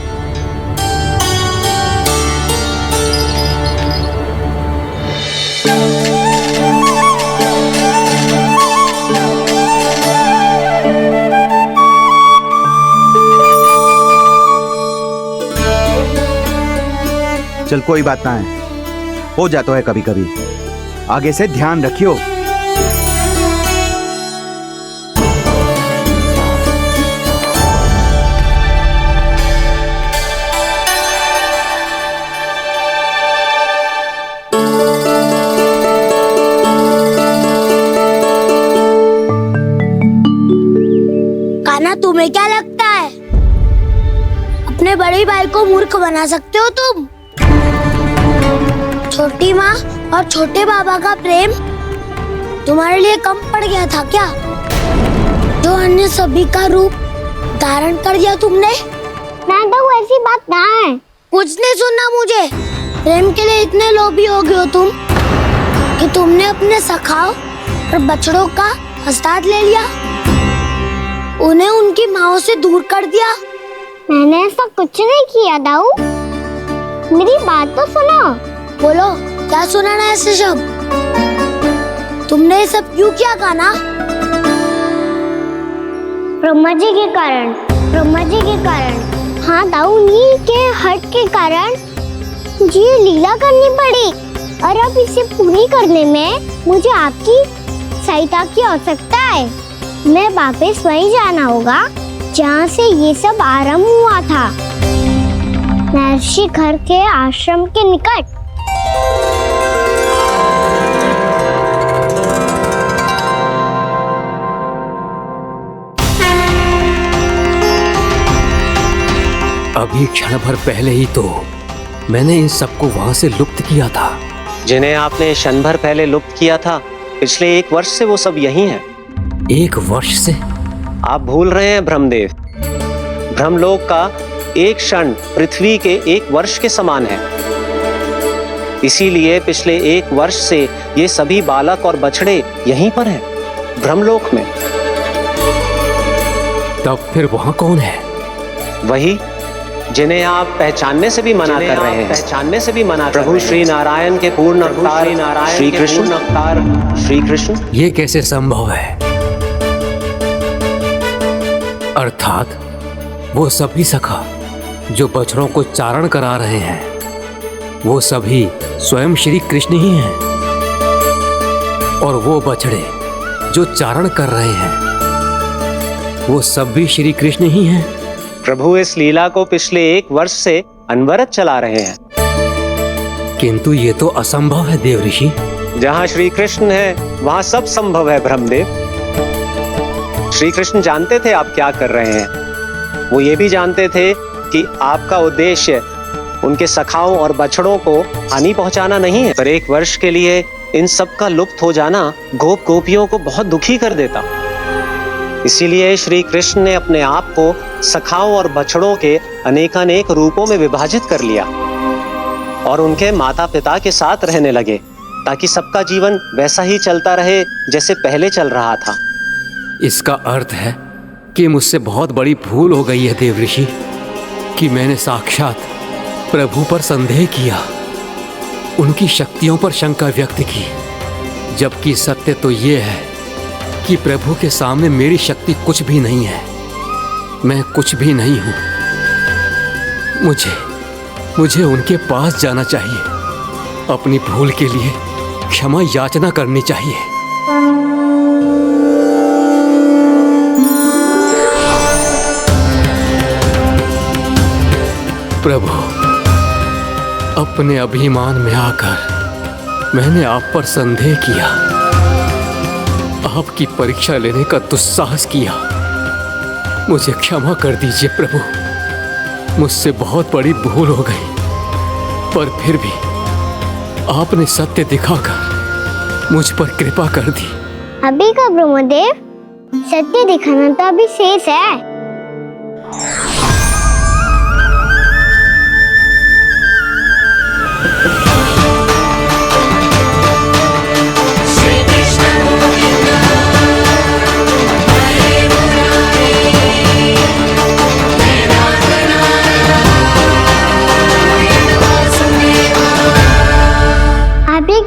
B: चल कोई बात ना है, हो जाता है कभी कभी। आगे से ध्यान रखियो।
G: कान्हा, तुम्हें क्या लगता है अपने बड़े भाई को मूर्ख बना सकते हो तुम? छोटी माँ और छोटे बाबा का प्रेम तुम्हारे लिए कम पड़ गया था क्या? जो अन्य सभी का रूप धारण कर दिया तुमने?
D: ना तो ऐसी बात ना है।
G: कुछ नहीं सुनना मुझे। प्रेम के लिए इतने लोभी हो गए हो तुम कि तुमने अपने सखाओं और बछड़ों का हस्ताक्षर ले लिया, उन्हें उनकी माँओं से दूर कर दिया।
D: मैंने ऐसा कुछ नहीं किया दाऊ, मेरी बात तो सुनो।
G: बोलो, क्या सुनाना है ऐसे शब्द? तुमने ये सब क्यों किया कान्हा?
D: ब्रह्मा जी के कारण, ब्रह्मा जी के कारण। हाँ दाऊ, नील के हट के कारण मुझे ये लीला करनी पड़ी, और अब इसे पूरी करने में मुझे आपकी सहायता की आवश्यकता है। मैं वापस वहीं जाना होगा जहाँ से ये सब आरंभ हुआ था, महर्षि घर के आश्रम के निकट।
A: अभी क्षण भर पहले ही तो मैंने इन सबको वहां से लुप्त किया था।
I: जिन्हें आपने क्षण भर पहले लुप्त किया था, पिछले 1 वर्ष से वो सब यहीं हैं।
A: 1 वर्ष से?
I: आप भूल रहे हैं ब्रह्मदेव। ब्रह्मलोक का एक क्षण पृथ्वी के 1 वर्ष के समान है। इसीलिए पिछले 1 वर्ष से ये सभी बालक और बछड़े यहीं पर हैं, ब्रह्मलोक में।
A: तब फिर वहां कौन है?
I: वही जिन्हें आप पहचानने से भी मना कर रहे हैं, पहचानने से भी मना। प्रभु श्री नारायण के पूर्ण अवतार श्री कृष्ण, श्री कृष्ण।
A: ये कैसे संभव है? अर्थात वो सभी सखा जो बछड़ों को चारण करा रहे हैं, वो सभी स्वयं श्री कृष्ण ही हैं, और वो बछड़े जो चारण कर रहे हैं, वो सब भी श्री कृष्ण ही हैं।
I: प्रभु इस लीला को पिछले 1 वर्ष से अनवरत चला रहे हैं।
A: किंतु ये तो असंभव है देव ऋषि।
I: जहाँ श्री कृष्ण है वहाँ सब संभव है ब्रह्मदेव। श्री कृष्ण जानते थे आप क्या कर रहे हैं। वो ये भी जानते थे कि आपका उद्देश्य उनके सखाओं और बछड़ों को हानि पहुंचाना नहीं है, पर 1 वर्ष के लिए इन सब का लुप्त हो जाना गोप गोपियों को बहुत दुखी कर देता। इसीलिए श्री कृष्ण ने अपने आप को सखाओं और बछड़ों के अनेकानेक रूपों में विभाजित कर लिया और उनके माता पिता के साथ रहने लगे, ताकि सबका जीवन वैसा ही चलता रहे जैसे पहले चल रहा था।
A: इसका अर्थ है कि मुझसे बहुत बड़ी भूल हो गई है देव ऋषि, कि मैंने साक्षात प्रभु पर संदेह किया, उनकी शक्तियों पर शंका व्यक्त की, जबकि सत्य तो ये है कि प्रभु के सामने मेरी शक्ति कुछ भी नहीं है। मैं कुछ भी नहीं हूं। मुझे उनके पास जाना चाहिए, अपनी भूल के लिए क्षमा याचना करनी चाहिए। प्रभु, अपने अभिमान में आकर मैंने आप पर संदेह किया, आपकी परीक्षा लेने का दुस्साहस किया। मुझे क्षमा कर दीजिए प्रभु, मुझसे बहुत बड़ी भूल हो गई, पर फिर भी आपने सत्य दिखाकर मुझ पर कृपा कर दी।
D: अभी का ब्रह्मदेव, सत्य दिखाना तो अभी शेष है।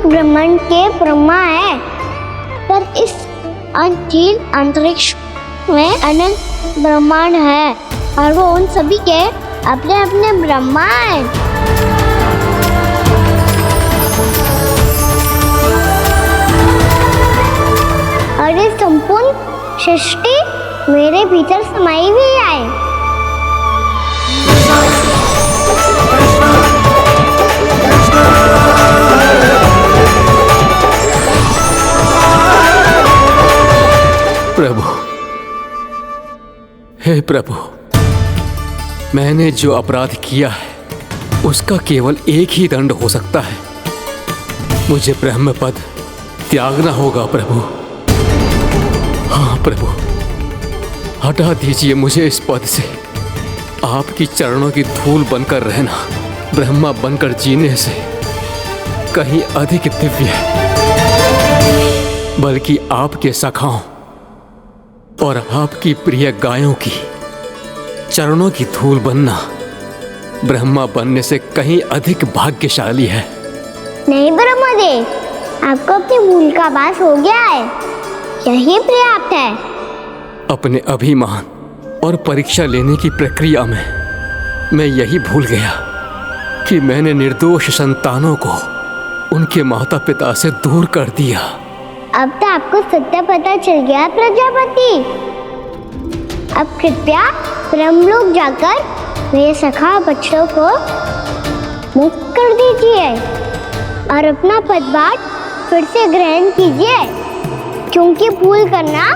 D: ब्रह्मांड के ब्रह्मा है, पर इस अनंत अंतरिक्ष में अनंत ब्रह्मांड है, और वो उन सभी के अपने अपने ब्रह्मा हैं। और ये संपूर्ण सृष्टि मेरे भीतर समाई हुई है।
A: प्रभु, हे प्रभु, मैंने जो अपराध किया है उसका केवल एक ही दंड हो सकता है। मुझे ब्रह्म पद त्यागना होगा प्रभु। हाँ प्रभु, हटा दीजिए मुझे इस पद से। आपकी चरणों की धूल बनकर रहना ब्रह्मा बनकर जीने से कहीं अधिक दिव्य है, बल्कि आपके सखाओं और आपकी प्रिय गायों की चरणों की धूल बनना ब्रह्मा बनने से कहीं अधिक भाग्यशाली है।
D: नहीं ब्रह्मदेव, आपको अपनी भूल का आभास हो गया है, यही पर्याप्त है।
A: अपने अभिमान और परीक्षा लेने की प्रक्रिया में मैं यही भूल गया कि मैंने निर्दोष संतानों को उनके माता पिता से दूर कर दिया।
D: अब तो आपको सत्य पता चल गया प्रजापति। अब कृपया ब्रह्मलोक जाकर मेरे सखा बच्चों को मुक्त कर दीजिए और अपना पदभार फिर से ग्रहण कीजिए, क्योंकि भूल करना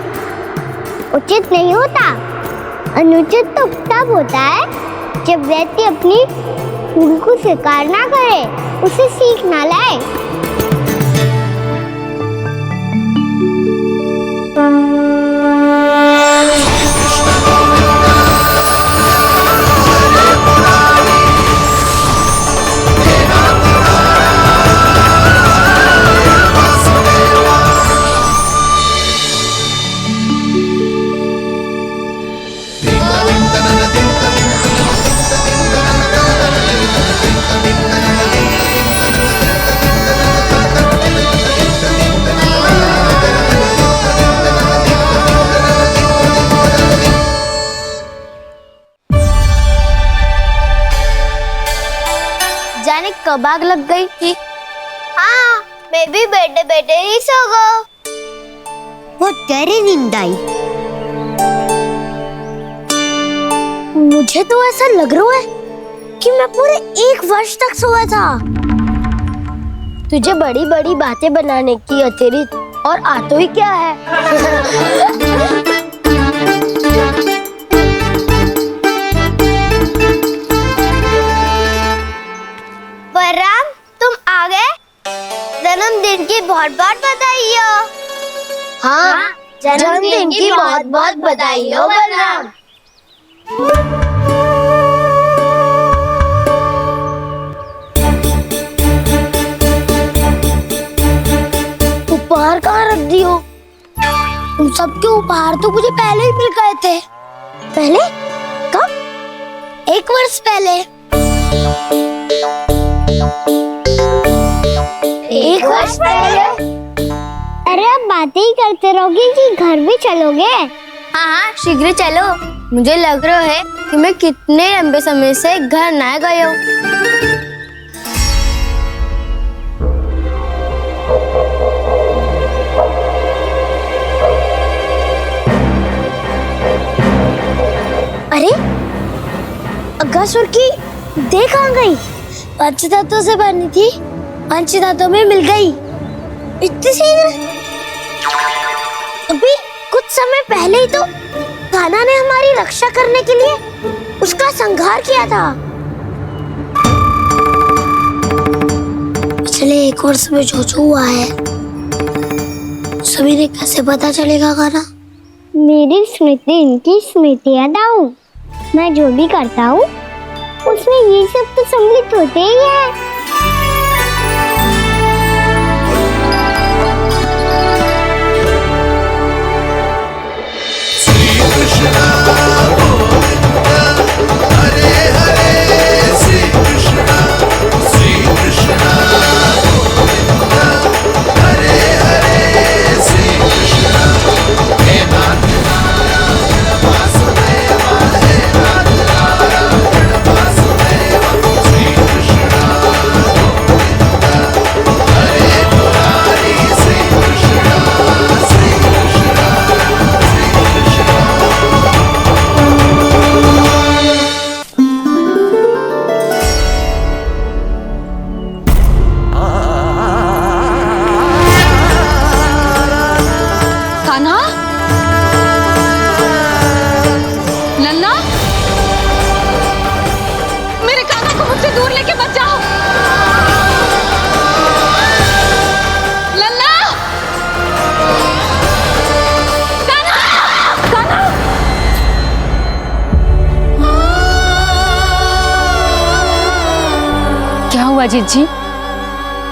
D: उचित नहीं होता। अनुचित तो तब होता है जब व्यक्ति अपनी भूल को स्वीकार ना करे, उसे सीख ना लाए।
G: जाने कब आग लग गई थी। हाँ, मैं भी बैठे बैठे ही सो गया।
D: बहुत गहरी नींद आई।
G: मुझे तो ऐसा लग रहा है कि मैं पूरे 1 वर्ष तक सोया था। तुझे बड़ी बड़ी बातें बनाने की अतिरिक्त और आता ही क्या है। बलराम, तुम आ गए? जन्मदिन की बहुत बहुत बधाई हो। हाँ, जन्मदिन की बहुत बहुत बधाई हो बलराम। उपहार कहाँ रख दी हो? उन सबके उपहार तो मुझे पहले ही मिल गए थे। पहले? कब? 1 वर्ष पहले। 1 वर्ष पहले?
D: अरे अब बातें ही करते रहोगे कि घर भी चलोगे?
G: हाँ, शीघ्र चलो। मुझे लग रहा है कि मैं कितने लंबे समय से घर ना गया हूँ। अरे, अगासुर की देह कहाँ गई? पंचतत्वों से बनी थी, पंचतत्वों में मिल गई। इतनी सी अभी कुछ समय पहले ही तो कान्हा ने हमारी रक्षा करने के लिए उसका संहार किया था। पिछले 1 वर्ष में जो जो हुआ है सभी ने कैसे पता चलेगा कान्हा?
D: मेरी स्मृति इनकी स्मृति अदाऊं। मैं जो भी करता हूँ उसमें ये सब तो सम्मिलित होते ही है।
J: अजीत जी,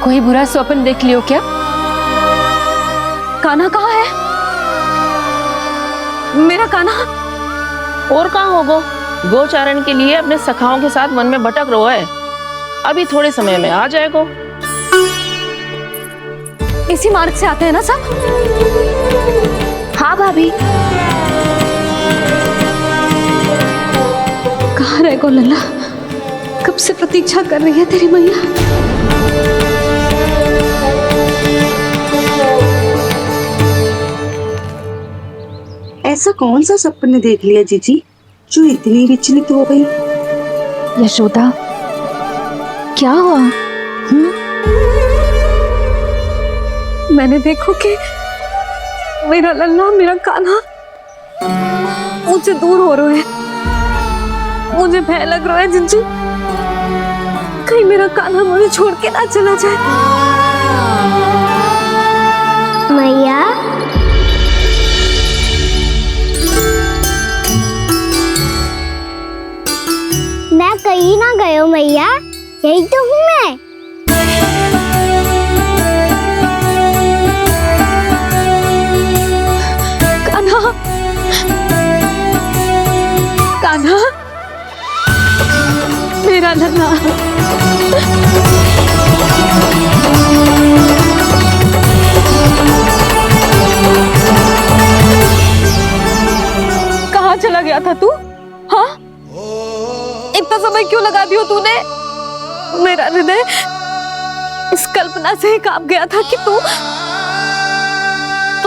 J: कोई बुरा स्वप्न देख लियो क्या? कान्हा कहाँ है? मेरा कान्हा?
L: और कहाँ होगो? गोचारण के लिए अपने सखाओं के साथ वन में भटक रहा है। अभी थोड़े समय में आ जाएगो।
E: इसी मार्ग से आते हैं ना सब?
H: हाँ भाभी।
E: कहाँ रह गो लल्ला? कब से प्रतीक्षा कर रही है तेरी मैया।
K: ऐसा कौन सा सपने देख लिया जीजी जो इतनी विचलित हो गई?
E: यशोदा, क्या हुआ? मैंने देखो कि मेरा लल्ला, मेरा कान्हा मुझसे दूर हो रहे हैं। मुझे भय लग रहा है जिज्जू, कहीं मेरा कान्हा मुझे छोड़ के ना चला जाए।
D: मैया, मैं कहीं ना गयो मैया, यही तो हूँ मैं।
E: कान्हा, कान्हा, मेरा लल्ला। कहाँ चला गया था तू? हाँ, इतना समय क्यों लगा दियो तूने? मेरा हृदय इस कल्पना से ही कांप गया था कि तू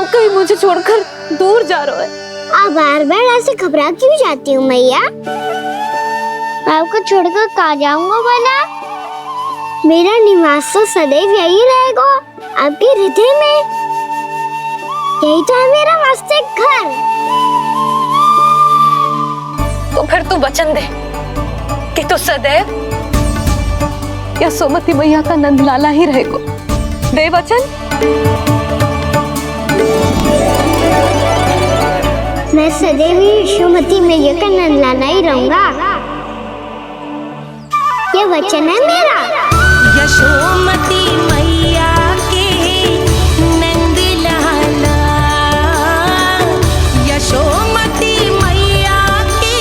E: कहीं मुझे छोड़कर दूर जा रहा है।
D: आप बार बार ऐसे घबरा क्यों जाती हूँ मैया? आपको छोड़कर कहाँ जाऊंगा भला? मेरा निवास तो सदैव यही रहेगा, आपके हृदय में। यही तो है मेरा वास्तविक घर।
E: तो फिर तू वचन दे कि तू सदैव यशोमती मैया का नंदलाला ही रहेगा। दे वचन।
D: मैं सदैव यशोमती मैया का नंदलाला ही रहूंगा, ये वचन है मेरा।
F: यशोमती मैया के नंदलाला, यशोमती मैया के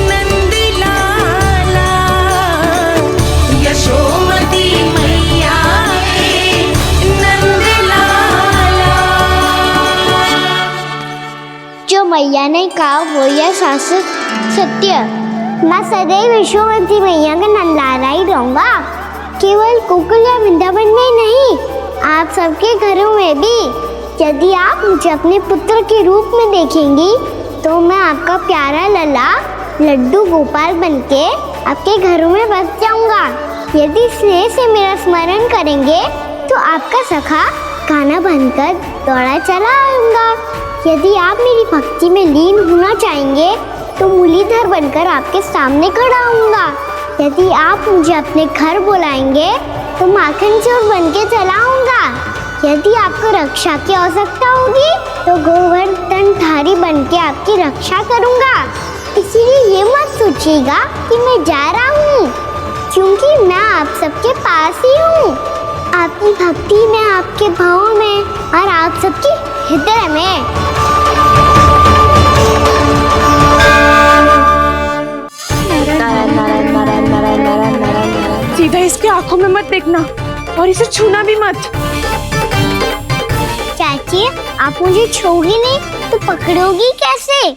F: नंदलाला, यशोमती मैया के नंदलाला।
D: जो मैया ने कहा वो यह शाश्वत सत्य। मैं सदैव यशोमती मैया का नंदलाला ही रहूंगा, केवल गोकुल या वृंदावन में नहीं, आप सबके घरों में भी। यदि आप मुझे अपने पुत्र के रूप में देखेंगी तो मैं आपका प्यारा लल्ला लड्डू गोपाल बनके आपके घरों में बस जाऊंगा। यदि स्नेह से मेरा स्मरण करेंगे तो आपका सखा गाना बनकर दौड़ा चला आऊंगा। यदि आप मेरी भक्ति में लीन होना चाहेंगे तो मुरलीधर बनकर आपके सामने खड़ा होऊंगा। यदि आप मुझे अपने घर बुलाएंगे तो माखन चोर बनके चला आऊंगा। यदि आपको रक्षा की आवश्यकता होगी तो गोवर्धनधारी बनके आपकी रक्षा करूंगा। इसीलिए ये मत सोचिएगा कि मैं जा रहा हूँ, क्योंकि मैं आप सबके पास ही हूँ, आपकी भक्ति में, आपके भाव में और आप सबके हृदय में।
K: सीधा इसके आंखों में मत देखना और इसे छूना भी मत।
D: चाची, आप मुझे छोड़ोगी नहीं तो पकड़ोगी कैसे?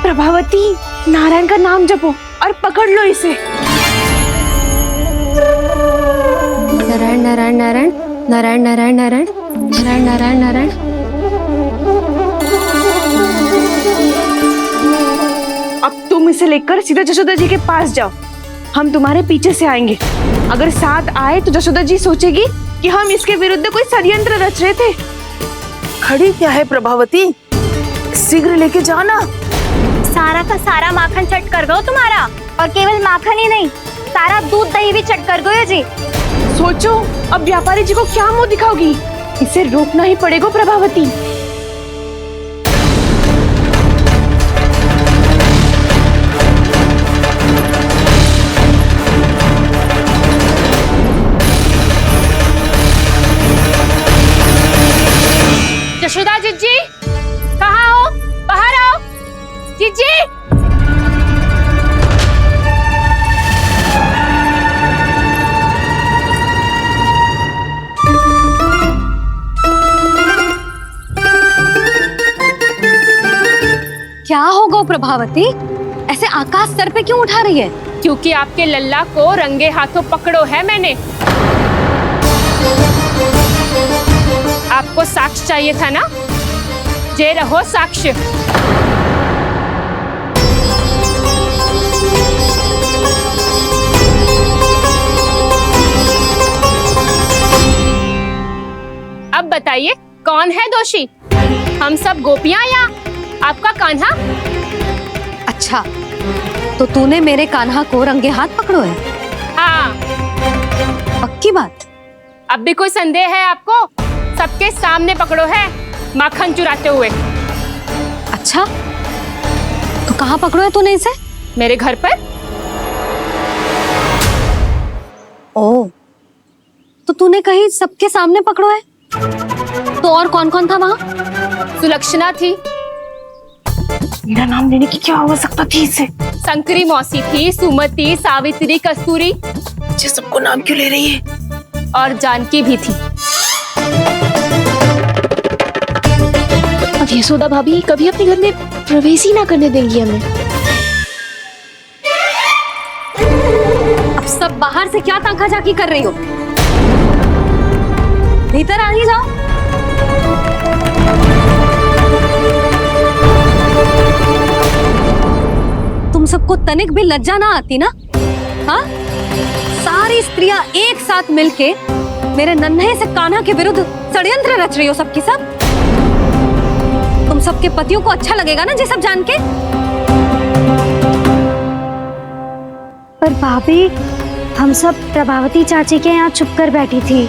K: प्रभावती, नारायण का नाम जपो और पकड़ लो इसे।
E: नारायण नारायण नारायण नारायण नारायण नारायण नारायण नारायण नारायण।
K: अब तुम इसे लेकर सीधा जशोदा जी के पास जाओ, हम तुम्हारे पीछे से आएंगे। अगर साथ आए तो जशोदा जी सोचेगी कि हम इसके विरुद्ध कोई षड्यंत्र रच रहे थे। खड़ी क्या है प्रभावती, शीघ्र लेके जाना।
M: सारा का सारा माखन चट कर गो तुम्हारा, और केवल माखन ही नहीं, सारा दूध दही भी चट कर गयो जी।
K: सोचो अब व्यापारी जी को क्या मुंह दिखाओगी, इसे रोकना ही पड़ेगा प्रभावती।
E: हो प्रभावती? ऐसे आकाश सर पे क्यों उठा रही है?
J: क्योंकि आपके लल्ला को रंगे हाथों पकड़ो है मैंने। आपको साक्ष्य चाहिए था ना? जे रहो साक्ष्य। अब बताइए कौन है दोषी? हम सब गोपियां या आपका कान्हा?
E: अच्छा, तो तूने मेरे कान्हा को रंगे हाथ पकड़ो है?
J: हाँ।
E: पक्की बात?
J: अब भी कोई संदेह है आपको? सबके सामने पकड़ो है माखन चुराते हुए।
E: अच्छा, तो कहाँ पकड़ो है तूने इसे?
J: मेरे घर पर।
E: ओ, तो तूने कहीं सबके सामने पकड़ो है? तो और कौन कौन था वहाँ?
J: सुलक्षणा थी।
K: मेरा नाम लेने की क्या आवश्यकता थी इसे?
J: संकरी मौसी थी, सुमति, सावित्री, कस्तूरी।
K: ये सबको नाम क्यों ले रही है?
J: और जानकी भी थी।
K: अब यशोदा भाभी कभी अपने घर में प्रवेश ही ना करने देंगी हमें।
E: अब सब बाहर से क्या ताका झाकी कर रही हो? भीतर आ ही जाओ। तुम सबको तनिक भी लज्जा ना आती ना? हाँ? सारी स्त्रियां एक साथ मिलके मेरे नन्हे से कान्हा के विरुद्ध षड्यंत्र रच रही हो सबकी सब। तुम सबके पतियों को अच्छा लगेगा ना ये सब जान के?
G: पर भाभी, हम सब प्रभावती चाची के यहाँ छुप कर बैठी थी।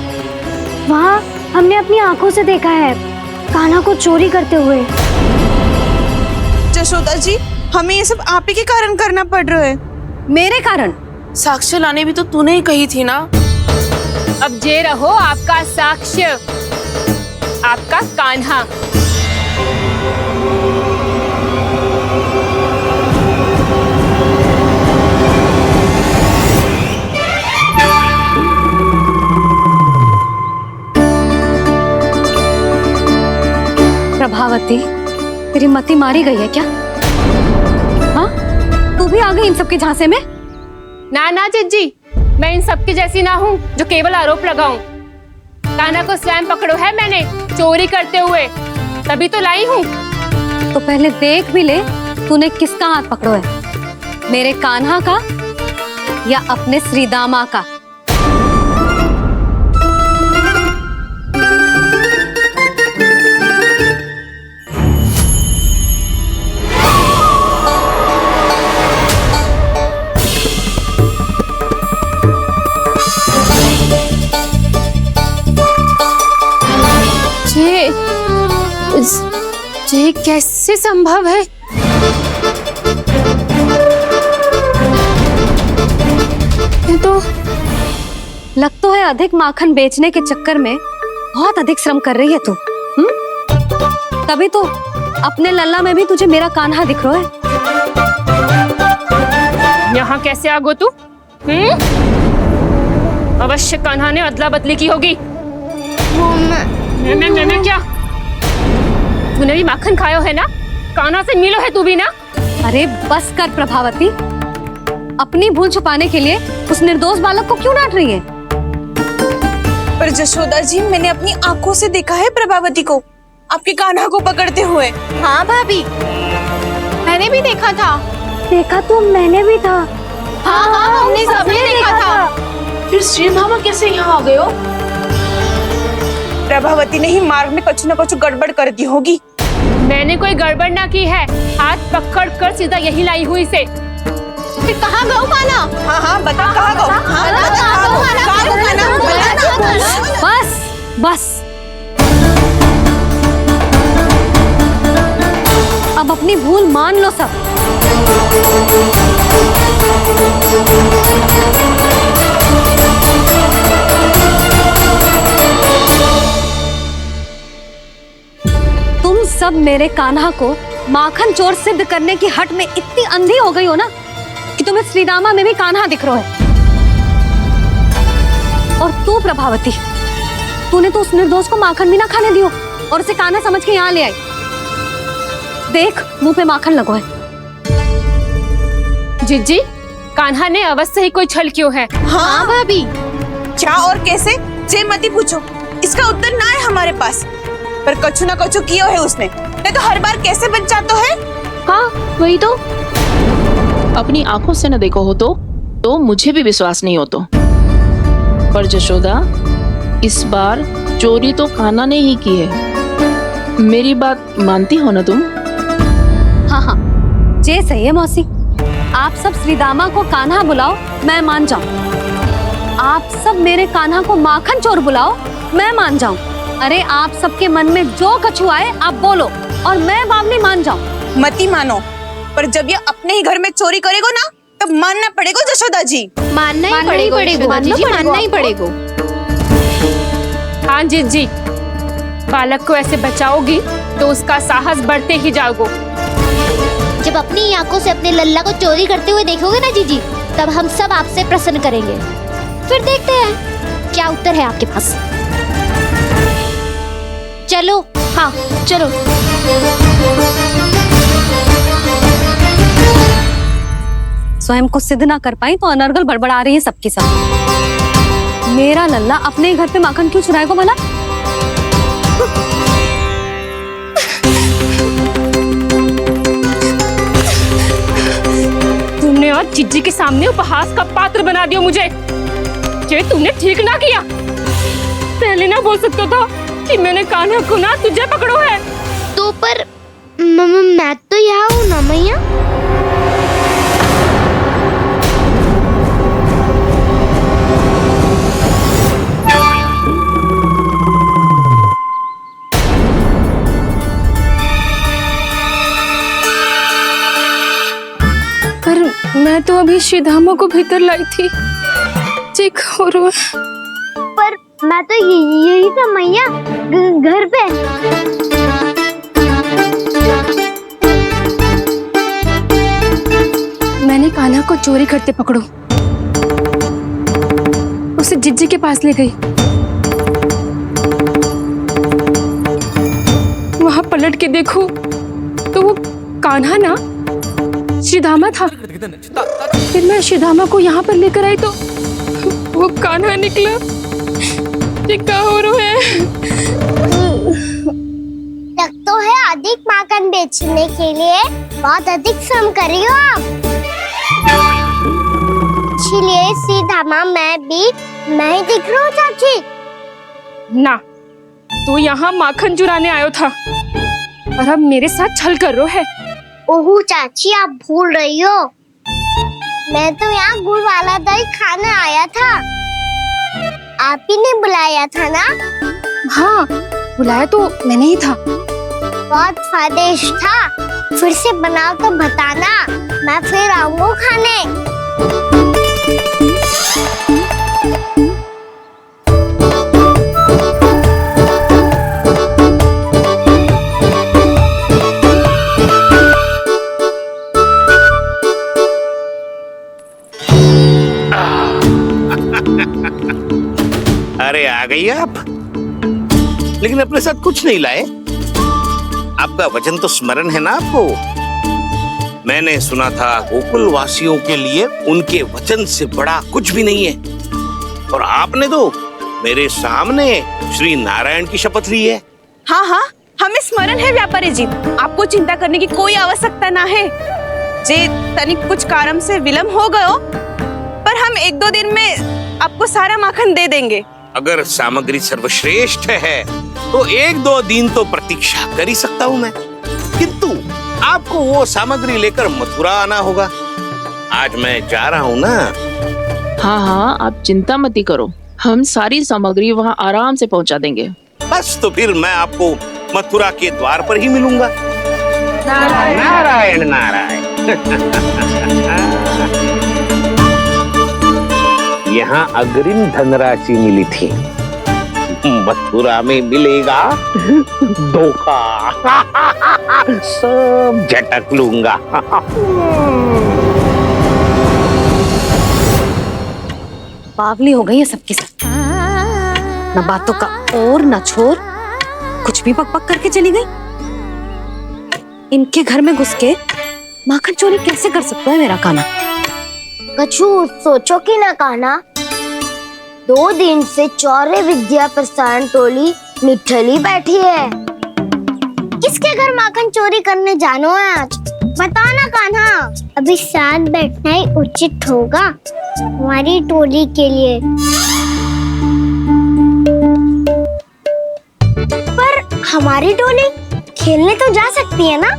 G: वहाँ हमने अपनी आंखों से देखा है कान्हा को चोरी करते हुए।
K: यशोदा जी, हमें ये सब आप ही के कारण करना पड़ रहा है।
E: मेरे कारण?
K: साक्ष्य लाने भी तो तूने ही कही थी ना।
J: अब जे रहो आपका साक्ष्य, आपका कान्हा।
E: प्रभावती, तेरी मति मारी गई है क्या? हाँ? तू भी आ गई इन सबके झांसे में?
J: ना ना जिज्जी, मैं इन सबकी जैसी ना हूँ जो केवल आरोप लगाऊं। कान्हा को स्वयं पकड़ो है मैंने चोरी करते हुए, तभी तो लाई हूँ।
E: तो पहले देख भी ले तूने किसका हाथ पकड़ो है, मेरे कान्हा का या अपने श्रीदामा का?
J: ये कैसे संभव है? ये तो
E: लग तो है अधिक माखन बेचने के चक्कर में बहुत अधिक श्रम कर रही है तू। तभी तो अपने लल्ला में भी तुझे मेरा कान्हा दिख रहा है।
J: यहाँ कैसे आ गो तू? अवश्य कान्हा ने अदला बदली की होगी। मैं क्या? तूने भी माखन खायो है ना? कान्हा से मिलो है तू भी ना?
E: अरे बस कर प्रभावती, अपनी भूल छुपाने के लिए उस निर्दोष बालक को क्यों डांट रही है?
K: पर यशोदा जी, मैंने अपनी आंखों से देखा है प्रभावती को आपके कान्हा को पकड़ते हुए।
M: हाँ भाभी, मैंने भी देखा था।
G: देखा तो मैंने भी था।
M: हाँ हाँ, हमने सबने देखा था।
K: फिर श्रीधामा कैसे यहाँ आ गए हो? प्रभावती ने ही मार्ग में कुछ न कुछ गड़बड़ कर दी होगी।
J: मैंने कोई गड़बड़ ना की है, हाथ पकड़ कर सीधा यही लाई हुई से।
M: फिर कहाँ गौ कान्हा?
K: हाँ हाँ बता, कहाँ गौ?
E: बस बस, अब अपनी भूल मान लो सब। तुम सब मेरे कान्हा को माखन चोर सिद्ध करने की हट में इतनी अंधी हो गई हो ना कि तुम्हें श्रीदामा में भी कान्हा दिख रहा है। और तू प्रभावती, तूने तो उस निर्दोष को माखन भी ना खाने दियो और उसे कान्हा समझ के यहाँ ले आई। देख, मुंह पे माखन लगो है।
J: जिज्जी, कान्हा ने अवश्य ही कोई छल क्यों है।
K: हाँ भाभी, क्या और कैसे जे मती पूछो, इसका उत्तर ना है हमारे पास। पर कछु ना कछु कियो है उसने, नहीं तो हर बार कैसे बच जाता है।
L: हाँ वही तो, अपनी आंखों से न देखो हो तो मुझे भी विश्वास नहीं हो तो। पर जशोदा, इस बार चोरी तो कान्हा ने ही की है। मेरी बात मानती हो ना तुम?
E: हाँ, जे सही है मौसी। आप सब श्रीदामा को कान्हा बुलाओ, मैं मान जाऊं। आप सब मेरे कान्हा को माखन चोर बुलाओ, मैं मान जाऊं। अरे आप सबके मन में जो कछु आए आप बोलो और मैं बावली मान जाऊं।
K: मती मानो, पर जब ये अपने ही घर में चोरी करेगो ना, तब मानना पड़ेगा जशोदा जी।
M: मानना ही पड़ेगा, मानना ही पड़ेगा।
J: हाँ जिज्जी, बालक को ऐसे बचाओगी तो उसका साहस बढ़ते ही जाओगे।
D: जब अपनी आंखों से अपने लल्ला को चोरी करते हुए देखोगे ना जीजी, तब हम सब आपसे प्रसन्न करेंगे। फिर देखते हैं क्या उत्तर है आपके पास। चलो, हाँ चलो।
E: स्वयं को सिद्ध ना कर पाई तो अनर्गल बड़बड़ा रही है सबके सब। मेरा लल्ला अपने ही घर पे माखन क्यों चुराएगा भला?
J: तुमने आज जिज्जी के सामने उपहास का पात्र बना दिया मुझे। ये तुमने ठीक ना किया। पहले ना बोल सकता था कि मैंने कान्हा को ना तुझे पकड़ो है।
D: तो पर मैं तो यहाँ हूँ ना मैया।
J: पर मैं तो अभी श्रीधामा को भीतर लाई थी। चेक हो रहा है।
D: पर मैं तो यही था मैया, घर पे।
J: मैंने कान्हा को चोरी करते पकड़ो, उसे जिज्जी के पास ले गई। वहां पलट के देखो तो वो कान्हा ना श्रीधामा था। फिर मैं श्रीधामा को यहाँ पर लेकर आई तो वो कान्हा निकला। ये क्या हो रहा है?
D: लगता है अधिक माखन बेचने के लिए बहुत अधिक श्रम कर रही हो आप। इसलिए श्रीधामा मैं ही दिख रहा हूँ चाची।
J: ना, तू यहाँ माखन चुराने आयो था और अब मेरे साथ छल कर रहा है।
D: ओहो चाची, आप भूल रही हो, मैं तो यहाँ गुड़ वाला दही खाने आया था। आप ही ने बुलाया था ना?
J: हाँ, बुलाया तो मैंने ही था।
D: बहुत स्वादिष्ट था। फिर से बनाओ तो बताना, मैं फिर आऊंगा खाने।
N: अरे आ गई आप, लेकिन अपने साथ कुछ नहीं लाए। आपका वचन तो स्मरण है ना आपको? मैंने सुना था गोकुल वासियों के लिए उनके वचन से बड़ा कुछ भी नहीं है, और आपने तो मेरे सामने श्री नारायण की शपथ ली है।
K: हाँ हाँ, हमें स्मरण है व्यापारी जी, आपको चिंता करने की कोई आवश्यकता ना है। जे तनिक कुछ कारण से विलंब हो गयो, पर हम 1-2 दिन में आपको सारा माखन दे देंगे।
N: अगर सामग्री सर्वश्रेष्ठ है तो 1-2 दिन तो प्रतीक्षा कर ही सकता हूँ मैं, किंतु आपको वो सामग्री लेकर मथुरा आना होगा। आज मैं जा रहा हूँ ना।
L: हाँ हाँ, आप चिंता मत करो, हम सारी सामग्री वहाँ आराम से पहुँचा देंगे।
N: बस तो फिर मैं आपको मथुरा के द्वार पर ही मिलूंगा। नारायण नारायण। यहाँ अग्रिम धनराशि मिली थी, मथुरा में मिलेगा धोखा। सब झटक लूंगा।
E: बावली हो गई है सबकी सब। न बातों का और न छोर, कुछ भी बक बक करके चली गई। इनके घर में घुस के माखन चोरी कैसे कर सकता है मेरा कान्हा?
G: कछु सोचो कि ना कान्हा, 2 दिन से चौर्य विद्या प्रसारण टोली निठली बैठी है।
D: किसके घर माखन चोरी करने जानो है आज? बताओ ना कान्हा। अभी साथ बैठना ही उचित होगा हमारी टोली के लिए।
G: पर हमारी टोली खेलने तो जा सकती है ना?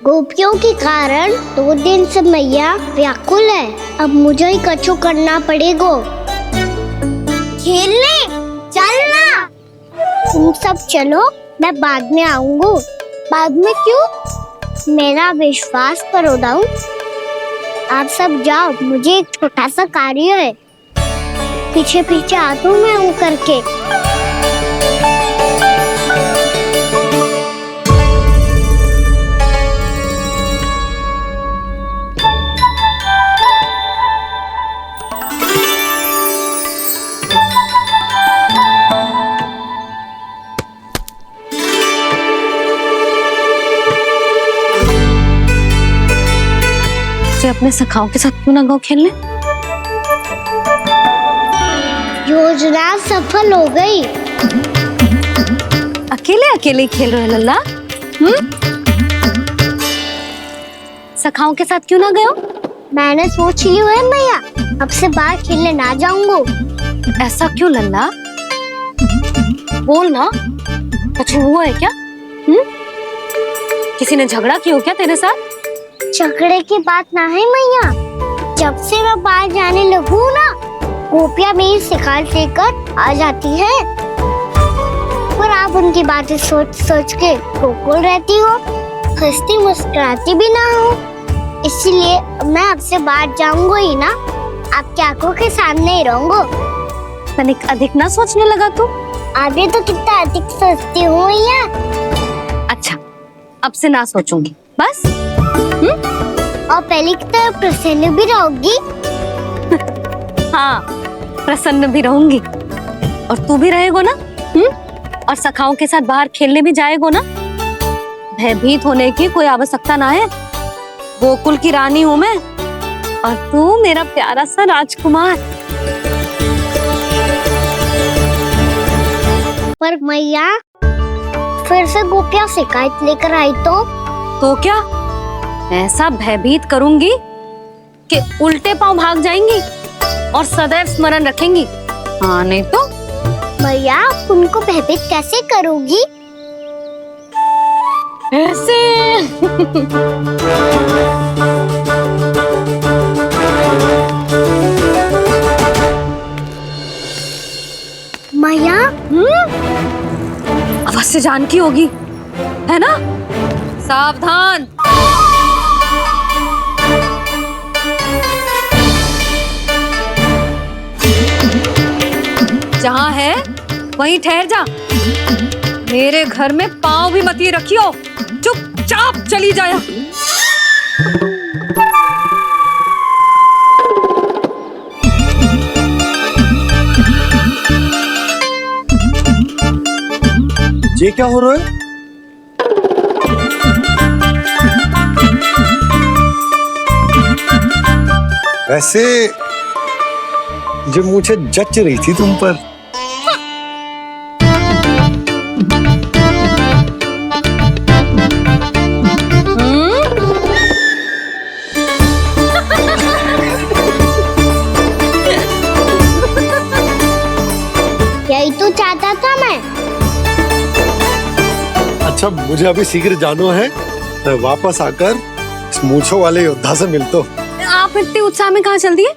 D: गोपियों के कारण 2 दिन से मैया व्याकुल है। अब मुझे ही कछु करना पड़ेगा।
G: खेलने चलना।
D: तुम सब चलो, मैं बाद में आऊंगा।
G: बाद में क्यों?
D: मेरा विश्वास करो दाऊ। आप सब जाओ, मुझे एक छोटा सा कार्य है। पीछे पीछे आता हूँ मैं हूँ करके।
E: अपने सखाओं के साथ क्यों ना गाँव खेलने?
D: योजना सफल हो गई।
E: अकेले अकेले खेल रहे लल्ला? सखाओं के साथ क्यों ना गए हो?
D: मैंने सोच लिया है मैया, अब से बाहर खेलने ना जाऊंगा।
E: ऐसा क्यों लल्ला? बोल ना, कुछ हुआ है क्या? किसी ने झगड़ा किया हो क्या तेरे साथ?
D: झगड़े की बात ना है मैया। जब से मैं बाहर जाने लगू ना, गोपियां मेरी शिकार लेकर आ जाती है। पर आप उनकी बातें सोच सोच के गोकुल रहती हो, हंसती मुस्कुराती भी ना हो। इसलिए मैं आपसे बाहर जाऊंगा ही ना, आपकी आंखों के सामने ही रहूंगा।
E: तनिक अधिक ना सोचने लगा तू?
D: आगे तो कितना अधिक सोचती हूँ मैया।
E: अच्छा, अब से ना सोचूंगी बस।
D: और पहले की तरह प्रसन्न भी रहोगी?
E: हाँ, प्रसन्न भी रहूंगी। और तू भी रहेगा ना? और सखाओं के साथ बाहर खेलने भी जाएगा ना? भयभीत होने की कोई आवश्यकता ना है। गोकुल की रानी हूँ मैं, और तू मेरा प्यारा सा राजकुमार।
D: पर मैया, फिर से गोपियां शिकायत लेकर आई तो
E: क्या? ऐसा भयभीत करूंगी कि उल्टे पांव भाग जाएंगी और सदैव स्मरण रखेंगी। हाँ नहीं तो?
D: मैया, उनको भयभीत कैसे करोगी?
E: ऐसे।
D: मैया,
E: अवश्य जानकी होगी, है ना? सावधान। जहाँ है वहीं ठहर जा। मेरे घर में पाँव भी मत रखियो, चुपचाप चली जाया।
C: ये क्या हो रहा है? वैसे जो मुझे जच रही थी तुम पर।
D: यही तो चाहता था मैं।
C: अच्छा, मुझे अभी शीघ्र जाना है। मैं वापस आकर इस मूंछों वाले योद्धा से मिलता हूँ।
E: आप इतने उत्साह में कहाँ चल दिए?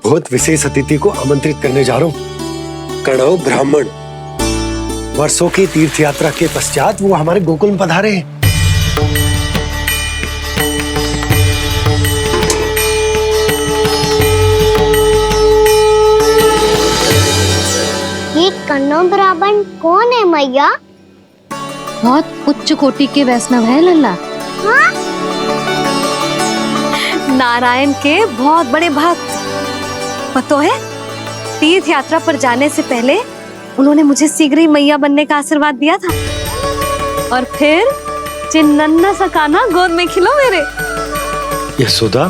C: बहुत विशेष अतिथि को आमंत्रित करने जा रहा हूँ। कणव ब्राह्मण। वर्षों की तीर्थ यात्रा के पश्चात वो हमारे गोकुल में पधारे हैं।
D: ये कणव ब्राह्मण कौन है मैया?
E: बहुत उच्च कोटि के वैष्णव है लल्ला।
D: हाँ?
E: नारायण के बहुत बड़े भक्त। पता है, तीर्थ यात्रा पर जाने से पहले उन्होंने मुझे शीघ्र ही मैया बनने का आशीर्वाद दिया था। और फिर चिन्नन्ना सा कान्हा गोद में खिलो मेरे।
C: यशोदा,